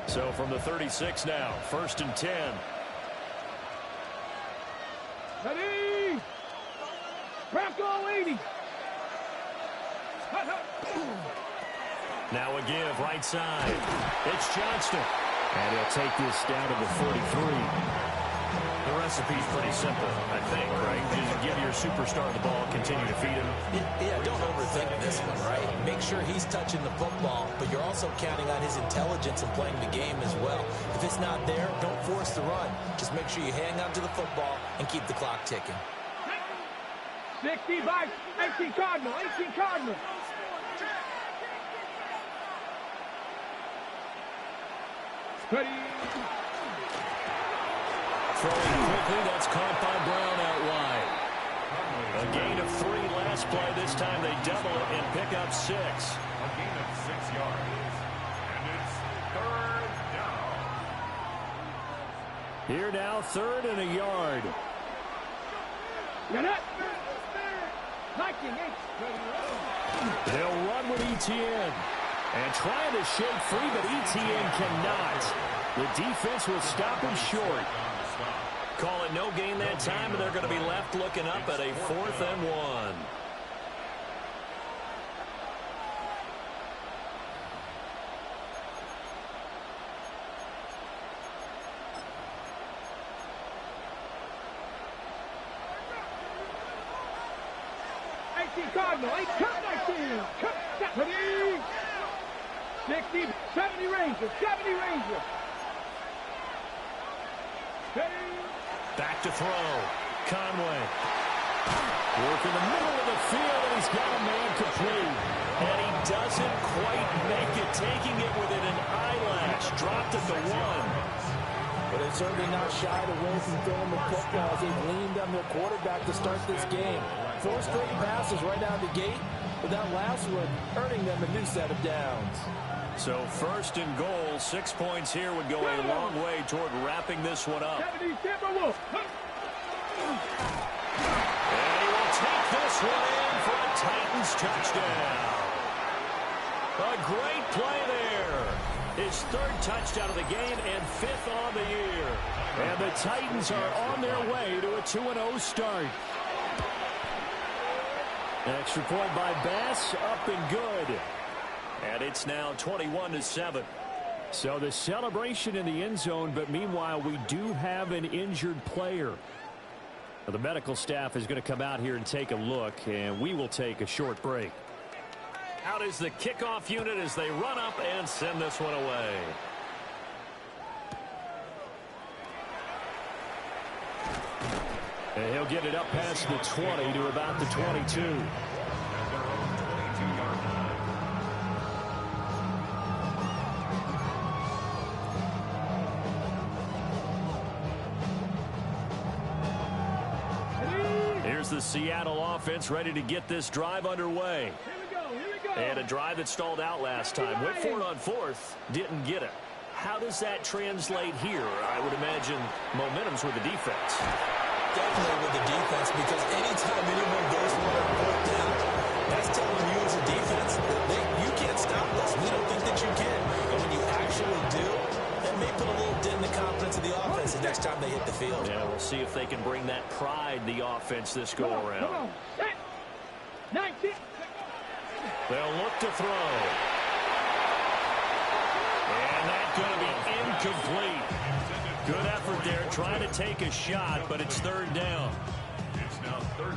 A: So from the 36 now, 1st and 10.
B: Ready? Bronco 80.
A: Now a give right side. It's Johnston. And he'll take this down to the 43. The recipe's pretty simple, I think, right? Just give your superstar the ball, continue to feed him.
F: Yeah, don't overthink this one, right? Make sure he's touching the football, but you're also counting on his intelligence in playing the game as well. If it's not there, don't force the run. Just make sure you hang on to the football and keep the clock ticking.
B: 65, 18 Cardinal, 18 Cardinal. Ready.
A: Throwing quickly, that's caught by Brown out wide. A gain of 3 last play. This time they double it and pick up 6.
D: A gain of 6 yards. And it's 3rd down.
A: Here now, 3rd and a yard.
B: You're not.
A: They'll run with Etienne. And trying to shake free, but Etienne cannot. The defense will stop him short. Call it no gain that time, and they're going to be left looking up at a 4th and 1.
B: Cardinal, 8, cut 19, cut 70, 60, 70 Ranger, 70 Ranger.
A: Back to throw. Conway. Work in the middle of the field, and he's got a man complete. And he doesn't quite make it, taking it within an eyelash. Dropped at the 1.
C: But they've certainly not shied away from throwing the football as they've leaned on their quarterback to start this game. 4 straight passes right out of the gate, with that last one earning them a new set of downs.
A: So 1st and goal, 6 points here would go a long way toward wrapping this one up. And he will take this one in for a Titans touchdown. A great play there. His 3rd touchdown of the game and 5th on the year. And the Titans are on their way to a 2-0 start. Extra point by Bass, up and good. And it's now 21-7. So the celebration in the end zone, but meanwhile we do have an injured player. The medical staff is going to come out here and take a look, and we will take a short break. Out is the kickoff unit as they run up and send this one away. And he'll get it up past the 20 to about the 22. Here's the Seattle offense ready to get this drive underway. And a drive that stalled out last time. Went for it on 4th. Didn't get it. How does that translate here? I would imagine momentum's with the defense.
F: Definitely with the defense, because anytime anyone goes for a 4th down, that's telling you as a defense that you can't stop us. We don't think that you can. And when you actually do, that may put a little dent in the confidence of the offense the next time they hit the field.
A: Yeah, we'll see if they can bring that pride to the offense this go-around.
B: Come on. 19.
A: They'll look to throw. And that's going to be incomplete. Good effort there, trying to take a shot, but it's 3rd down.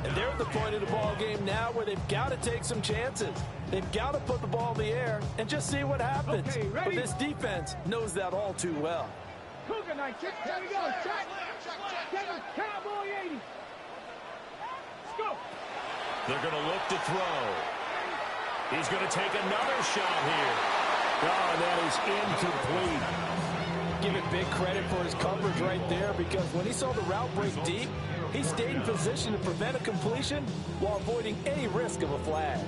C: And they're at the point of the ball game now where they've got to take some chances. They've got to put the ball in the air and just see what happens.
B: Okay,
C: but this defense knows that all too well.
B: Cougar night, check. Here we go. Check. Cowboy 80. Let's go.
A: They're going to look to throw. He's going to take another shot here. Oh, that is incomplete.
C: Give it big credit for his coverage right there, because when he saw the route break deep, he stayed in position to prevent a completion while avoiding any risk of a flag.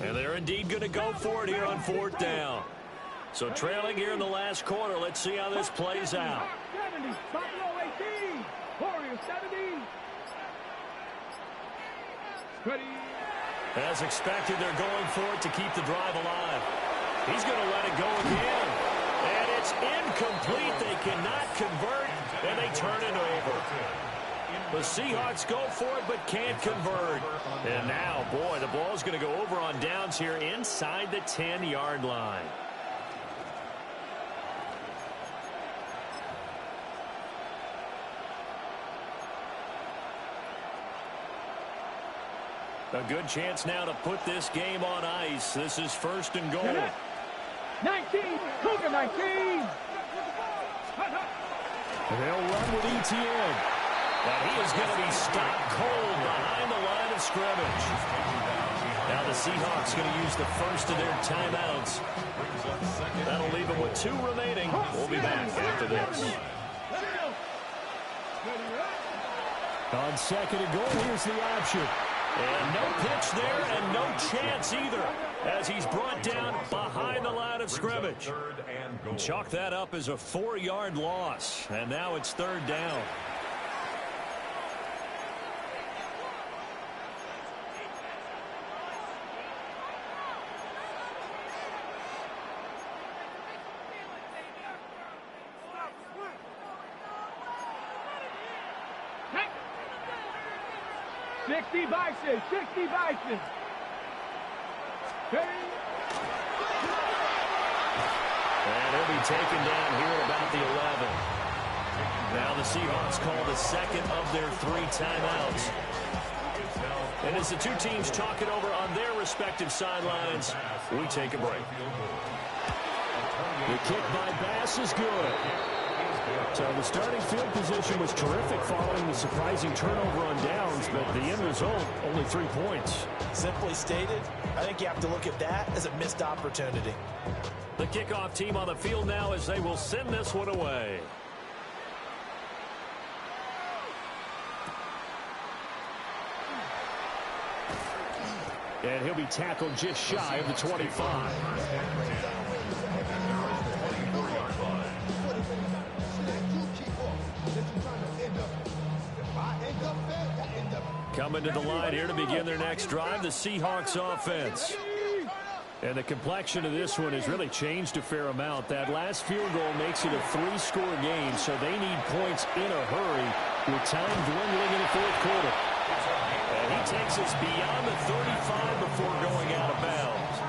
A: And they're indeed going to go for it here on 4th down. So trailing here in the last quarter. Let's see how this plays out.
B: 70, Buffalo 18, Warriors 17. Ready.
A: As expected, they're going for it to keep the drive alive. He's going to let it go again. And it's incomplete. They cannot convert, and they turn it over. The Seahawks go for it but can't convert. And now, boy, the ball's going to go over on downs here inside the 10-yard line. A good chance now to put this game on ice. This is 1st and goal.
B: 19, Cougar 19.
A: They'll run with ETN. And he is going to be stopped cold behind the line of scrimmage. Now the Seahawks going to use the first of their timeouts. That'll leave them with 2 remaining. We'll be back after this. On 2nd and goal, here's the option. And no pitch there and no chance either as he's brought down behind the line of scrimmage. Chalk that up as a 4-yard loss. And now it's 3rd down.
B: Bison, 60 Bison.
A: And he'll be taken down here at about the 11. Now the Seahawks call the 2nd of their 3 timeouts. And as the 2 teams talk it over on their respective sidelines, we take a break. The kick by Bass is good. So the starting field position was terrific following the surprising turnover on downs, but the end result, only 3 points.
F: Simply stated, I think you have to look at that as a missed opportunity.
A: The kickoff team on the field now as they will send this one away. And he'll be tackled just shy of the 25. Coming to the line here to begin their next drive, the Seahawks offense. And the complexion of this one has really changed a fair amount. That last field goal makes it a 3-score game, so they need points in a hurry with time dwindling in the 4th quarter. And he takes us beyond the 35 before going out of bounds.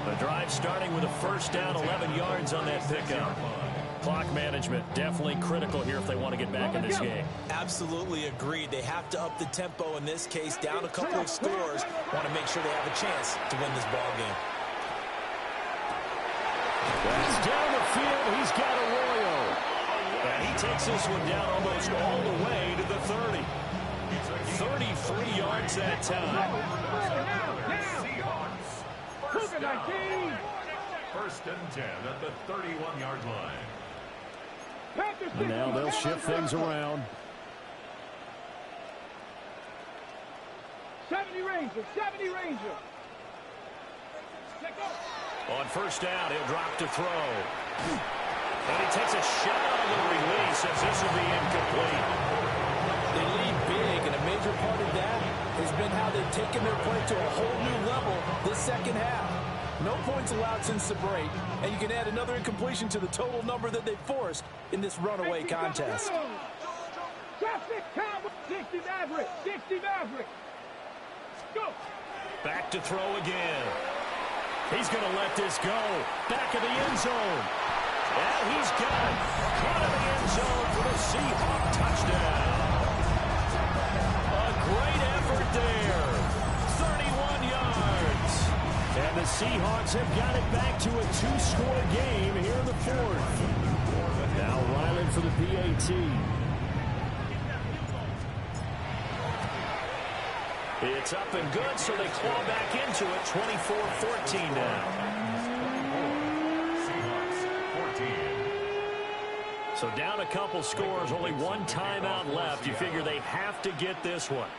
A: The drive starting with a 1st down, 11 yards on that pickup. Clock management definitely critical here if they want to get back in this game.
F: Absolutely agreed. They have to up the tempo in this case, down a couple of scores. Want to make sure they have a chance to win this ball game.
A: That's down the field. He's got Arroyo. And he takes this one down almost all the way to the 30. 33 yards that time.
B: Cougar 19.
D: 1st and 10 at the 31-yard line.
A: And now they'll shift things around.
B: 70 Ranger, 70 Ranger.
A: On 1st down, he'll drop to throw. And he takes a shot on the release as this will be incomplete.
C: They lead big, and a major part of that has been how they've taken their play to a whole new level this 2nd half. No points allowed since the break, and you can add another incompletion to the total number that they forced in this runaway contest.
B: 60 Maverick, 60 Maverick. Go.
A: Back to throw again. He's going to let this go. Back of the end zone. And he's got it. Caught in the end zone for the Seahawk touchdown. A great effort there. 31 yards. And the Seahawks have got it back to a 2-score game here in the 4th. Now Ryland for the PAT. It's up and good, so they claw back into it. 24-14 now.
D: Seahawks 14.
A: So down a couple scores, only 1 timeout left. You figure they have to get this one.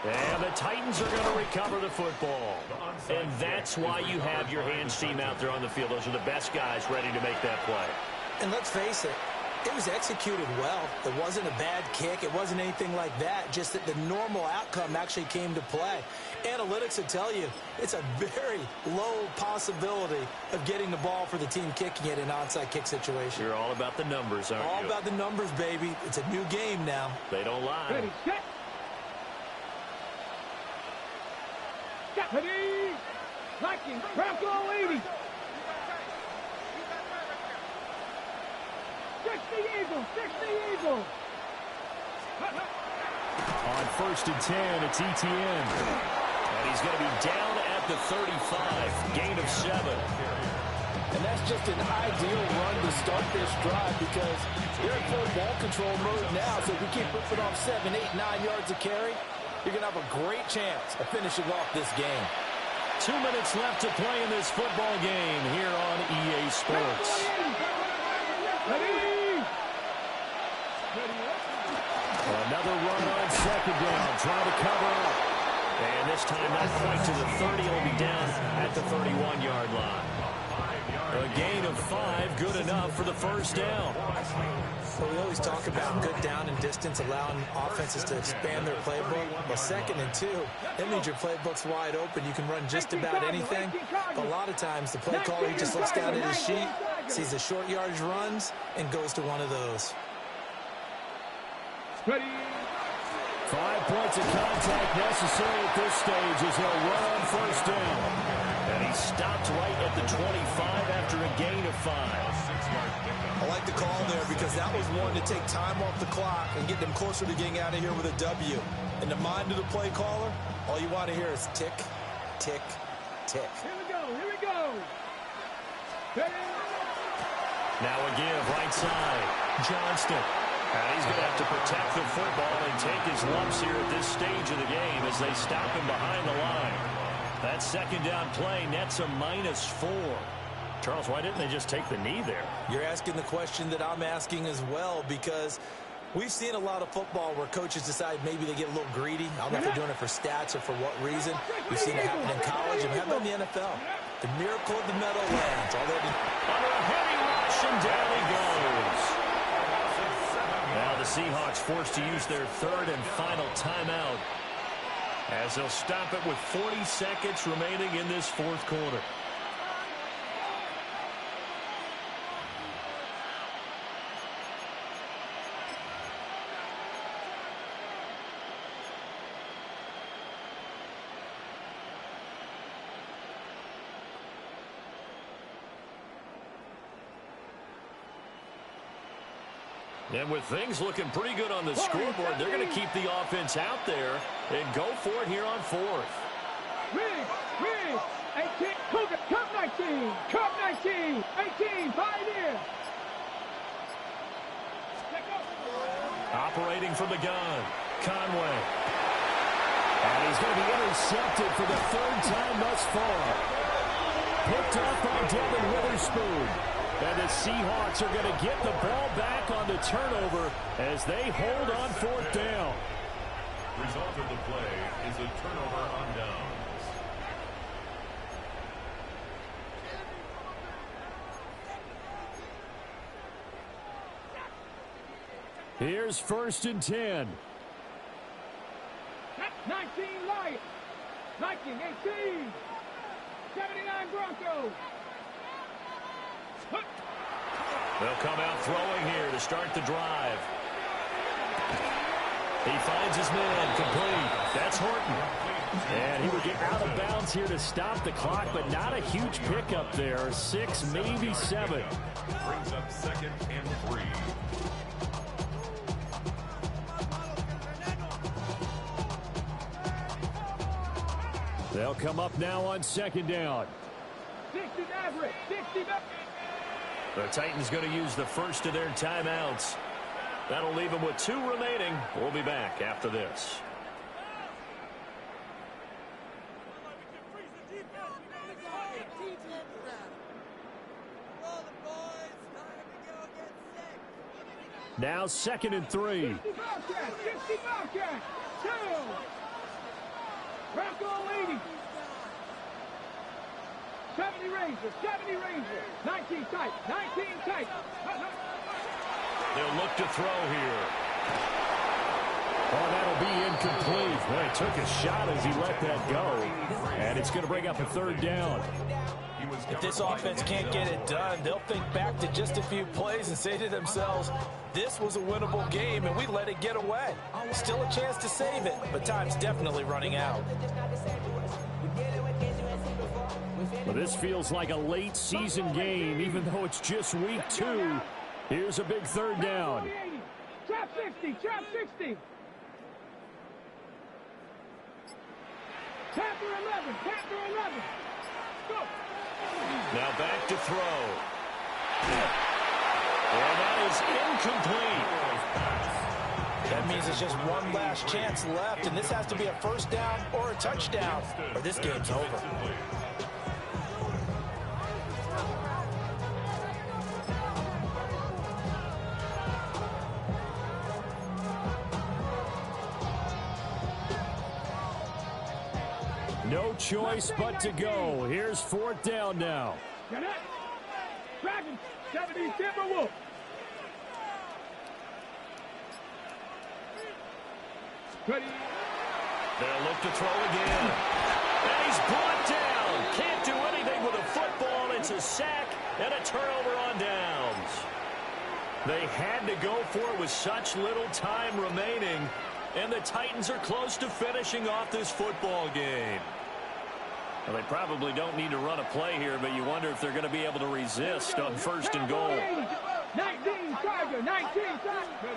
A: And the Titans are going to recover the football. And that's why you have your hands team out there on the field. Those are the best guys ready to make that play.
F: And let's face it, It was executed well. It wasn't a bad kick. It wasn't anything like that. Just that the normal outcome actually came to play. Analytics would tell you it's a very low possibility of getting the ball for the team kicking it in an onside kick situation.
G: You're all about the numbers, aren't you?
F: All about the numbers, baby. It's a new game now.
G: They don't lie.
B: Ready, set. Ready. Liking. Bronco 80. 60 Eagles. 60 Eagles.
G: On 1st and 10, it's Etienne. And he's going to be down at the 35. Gain of 7.
C: And that's just an ideal run to start this drive because they're in full ball control mode now. So if we keep ripping off 7, 8, 9 yards of carry, you're going to have a great chance of finishing off this game.
G: 2 minutes left to play in this football game here on EA Sports. Another run on 2nd down, trying to cover up. And this time that point to the 30 will be down at the 31-yard line. A gain of 5, good enough for the 1st down.
F: Well, we always talk about good down and distance, allowing offenses to expand their playbook. Well, 2nd and 2, that means your playbook's wide open. You can run just about anything. But a lot of times, the play caller, he just looks down at his sheet, sees the short yardage runs, and goes to one of those.
B: Ready.
G: 5 points of contact necessary at this stage as they'll run on 1st down. And he stopped right at the 25 after a gain of 5.
F: I like the call there because that was one to take time off the clock and get them closer to getting out of here with a W. In the mind of the play caller, all you want to hear is tick, tick, tick.
B: Here we go. Here we go. Ready.
G: Now a give right side. Johnston. And he's going to have to protect the football and take his lumps here at this stage of the game as they stop him behind the line. That 2nd down play nets a -4. Charles, why didn't they just take the knee there?
F: You're asking the question that I'm asking as well because we've seen a lot of football where coaches decide maybe they get a little greedy. I don't know if they're doing it for stats or for what reason. We've seen it happen in college and we have it in the NFL. The miracle of the medal lands.
G: Under a heavy rush and down he goes. Now the Seahawks forced to use their 3rd and final timeout as they'll stop it with 40 seconds remaining in this 4th quarter. And with things looking pretty good on the scoreboard, they're going to keep the offense out there and go for it here on 4th.
B: Rig, 18, Cougar, Cup 19, 18, 5 in.
G: Operating from the gun, Conway. And he's going to be intercepted for the 3rd time thus far. Picked up by Devin Witherspoon. And the Seahawks are going to get the ball back on the turnover as they hold on 4th down.
D: Result of the play is a turnover on downs.
G: Here's 1st and 10.
B: 19 Lions. 19, 18. 79 Broncos.
G: They'll come out throwing here to start the drive. He finds his man complete. That's Horton. And he would get out of bounds here to stop the clock, but not a huge pickup there. 6, maybe 7.
D: Brings up 2nd and 3.
G: They'll come up now on 2nd down.
B: 60 average, 60 back.
G: The Titans going to use the first of their timeouts. That'll leave them with 2 remaining. We'll be back after this. Now 2nd and 3.
B: 60 Bobcat, 2. Bronco 80. 70 Ranger, 19 tight, 19 tight.
A: They'll look to throw here. Oh, that'll be incomplete. Well, he took a shot as he let that go. And it's going to bring up a third down.
C: If this offense can't get it done, they'll think back to just a few plays and say to themselves, this was a winnable game, and we let it get away. Still a chance to save it, but time's definitely running out.
A: Well, this feels like a late season game, even though it's just week 2. Here's a big third down.
B: Trap 60, trap 60. Tapper 11, tapper 11. Go.
A: Now back to throw. And that is incomplete.
C: That means it's just one last chance left, and this has to be a first down or a touchdown, or this game's over.
A: No choice but to go. Here's 4th down now.
B: Dragon, 70 Timberwolf. Ready.
A: They'll look to throw again. And he's brought down. Can't do anything with a football. It's a sack and a turnover on downs. They had to go for it with such little time remaining. And the Titans are close to finishing off this football game. Well, they probably don't need to run a play here, but you wonder if they're going to be able to resist on 1st and goal.
B: 19 Tiger, 19 Tiger.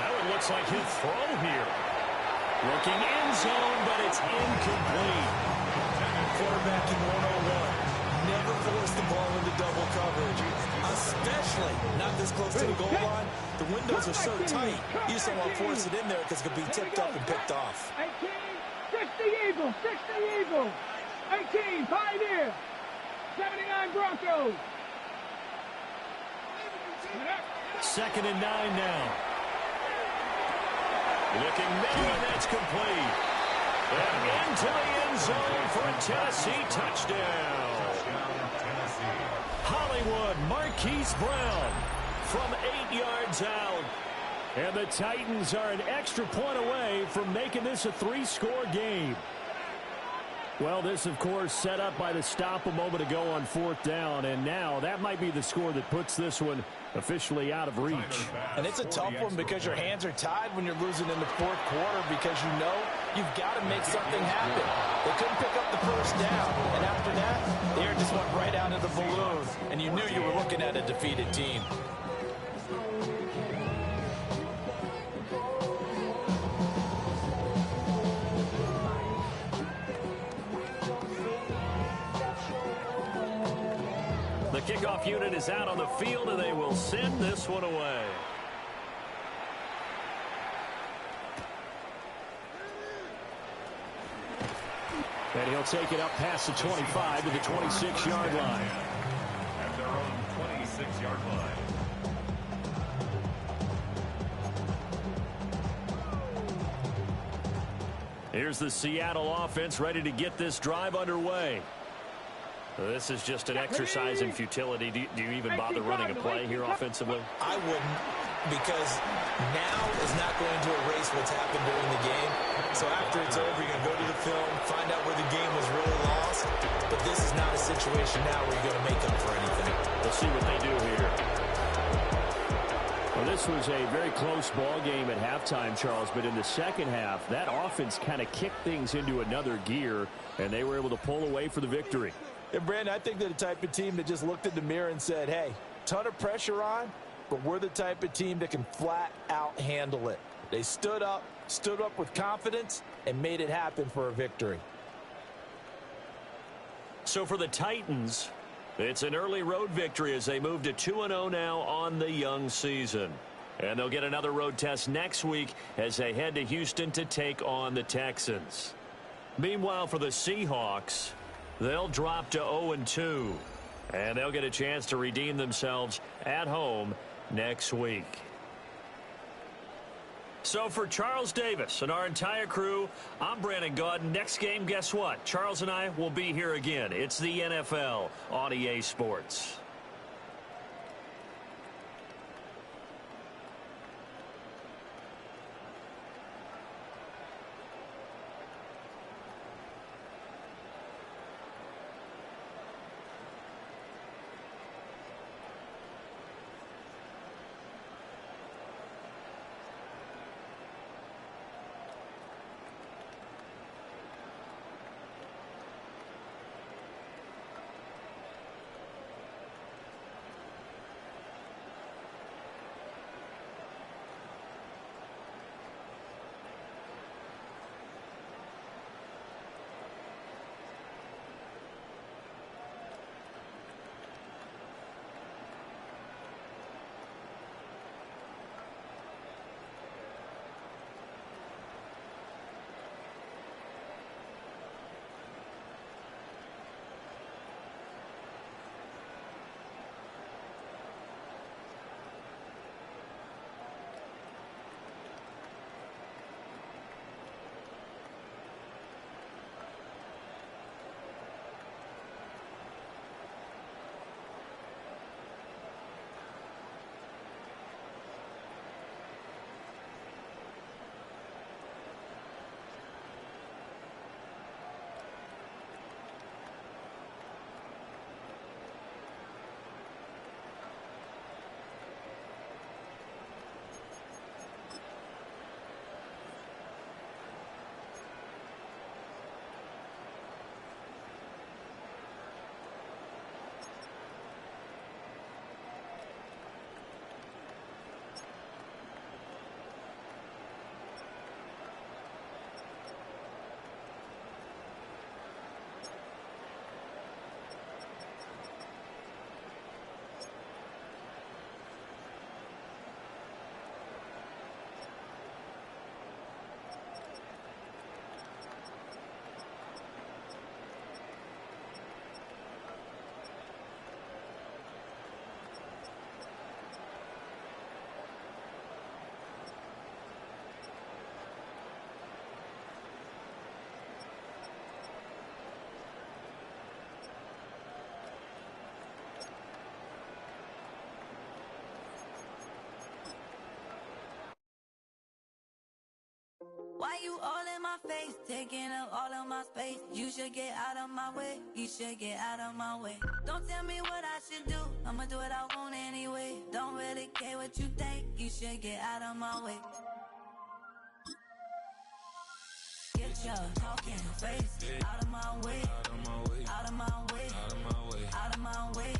A: That one looks like he'll throw here. Looking end zone, but it's incomplete.
F: Quarterbacking 101. Never force the ball into double coverage, especially not this close to the goal line. The windows are so tight, you just don't want to force it in there because it could be tipped up and picked off.
B: 18, 60 Eagles, 60 Eagles. 18, Pioneer. 79 Broncos.
A: 2nd and 9 now. Looking middle, and that's complete. And into the end zone for a Tennessee touchdown. Hollywood Marquise Brown from 8 yards out. And the Titans are an extra point away from making this a 3-score game. Well, this, of course, set up by the stop a moment ago on 4th down, and now that might be the score that puts this one officially out of reach.
C: And it's a tough one because your hands are tied when you're losing in the 4th quarter because you know you've got to make something happen. They couldn't pick up the first down, and after that, the air just went right out of the balloon, and you knew you were looking at a defeated team.
A: The kickoff unit is out on the field, and they will send this one away. And he'll take it up past the 25 to the 26-yard line.
D: At their own 26-yard line.
A: Here's the Seattle offense ready to get this drive underway. This is just an exercise in futility. Do you even bother running a play here offensively?
F: I wouldn't, because now is not going to erase what's happened during the game. So after it's over, you're going to go to the film, find out where the game was really lost. But this is not a situation now where you're going to make up for anything.
A: We'll see what they do here. Well, this was a very close ball game at halftime, Charles, but in the second half, that offense kind of kicked things into another gear, and they were able to pull away for the victory.
C: And, Brandon, I think they're the type of team that just looked in the mirror and said, hey, ton of pressure on, but we're the type of team that can flat out handle it. They stood up with confidence, and made it happen for a victory.
A: So for the Titans, it's an early road victory as they move to 2-0 now on the young season. And they'll get another road test next week as they head to Houston to take on the Texans. Meanwhile, for the Seahawks, they'll drop to 0-2, and they'll get a chance to redeem themselves at home next week. So for Charles Davis and our entire crew, I'm Brandon Gaudin. Next game, guess what? Charles and I will be here again. It's the NFL on EA Sports.
H: you all in my face, taking up all of my space? You should get out of my way, you should get out of my way. Don't tell me what I should do, I'ma do what I want anyway. Don't really care what you think, you should get out of my way. Get your talking face out of my way, out of my way, out of my way, out of my way, out of my way.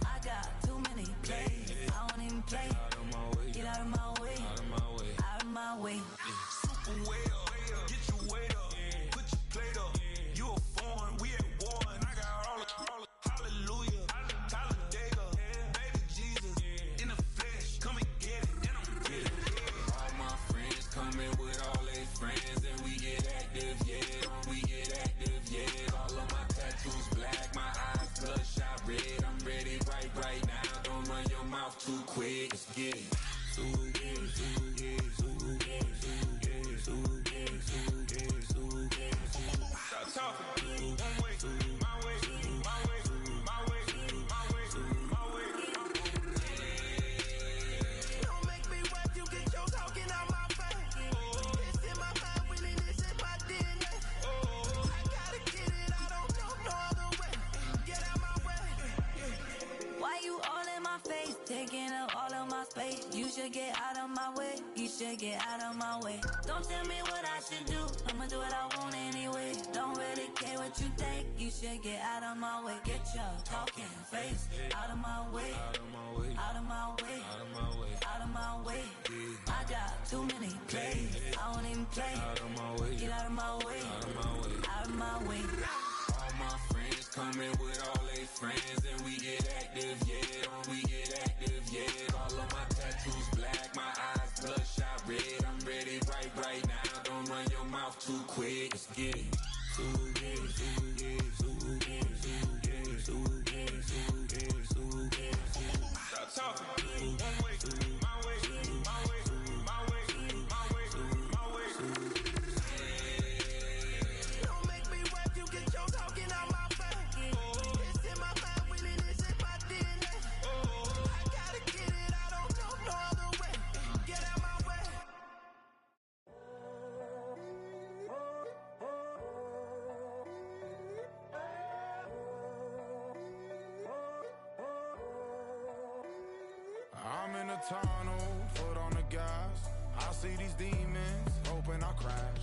H: I got too many plays, I don't even play. Out of my way, get out of my way, out of my way, out of my way.
I: Super well, get your weight up, put your plate up. You a foreign, we at war, and I got all the hallelujah, Talladega, baby Jesus, in the flesh, come and get it, and I'm with it. All my friends coming with all their friends, and we get active, yeah, we get active, yeah. All of my tattoos black, my eyes bloodshot red. I'm ready right now. Don't run your mouth too quick. Let's get it. Stop talking. One way, my way, my way, my way, my way, my way. Don't make me wet, you get your talking out my face. It's in my mind, really, this is my DNA. I gotta get it, I don't know no other way. Get out my way.
H: Why you all in my face, taking up all of my space? You should get out of my way, you should get out of my way. Don't tell me what I should do, I'ma do what I want anyway. Don't really care what you think, you should get out of my way. Get your talking face out of my way, out of my way, out of my way, out of my way, out of my way. I got too many plays, I don't even play. Out of my way, get out of my way, out of my way, out of my way.
I: All my friends coming with all their friends, and we get active, yeah, we get active, yeah. All of my tattoos black, my eyes bloodshot red. I'm ready right now. Don't run your mouth too quick. Let's get it. Stop talking. One way, my way, my way, my way, my way, my way. Don't make me wet, you get your talking out my face. It's in my mind, really, this is my DNA. I gotta get it, I don't know no other way. Get out my way.
J: I'm in a tunnel, foot on the gas. I see these demons, hoping I crash.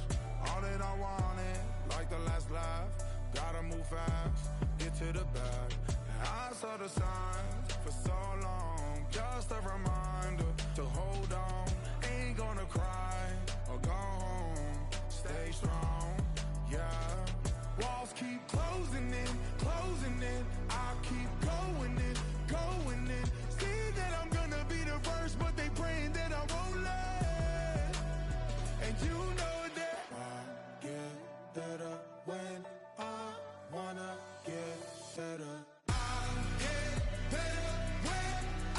J: All that I wanted, like the last laugh. Gotta move fast, get to the bag. I saw the signs for so long, just a reminder to hold on. Ain't gonna cry or go home, stay strong, yeah. Walls keep closing in, I keep going in, going in. See that I'm gonna be the first, but they praying that I won't let. And you know that I get better when I wanna get better. I get better when I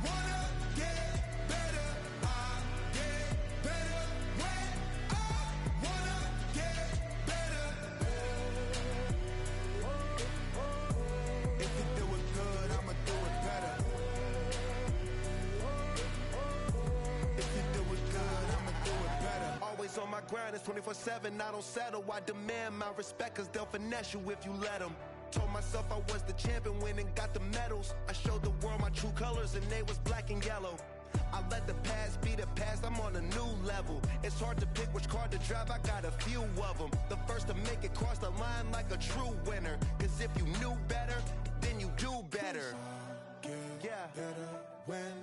J: wanna get better. I get better when I wanna get better. If you do it good, I'ma do it better. If you do it good, I'ma do it better.
K: Always on my grind, it's 24/7, I don't settle. I demand my respect, cause they'll finesse you if you let them. Told myself I was the champion, went and got the medals. I showed the world my true colors, and they was black and yellow. I let the past be the past, I'm on a new level. It's hard to pick which car to drive, I got a few of them. The first to make it cross the line like a true winner. Cause if you knew better, then you do better.
J: Get better when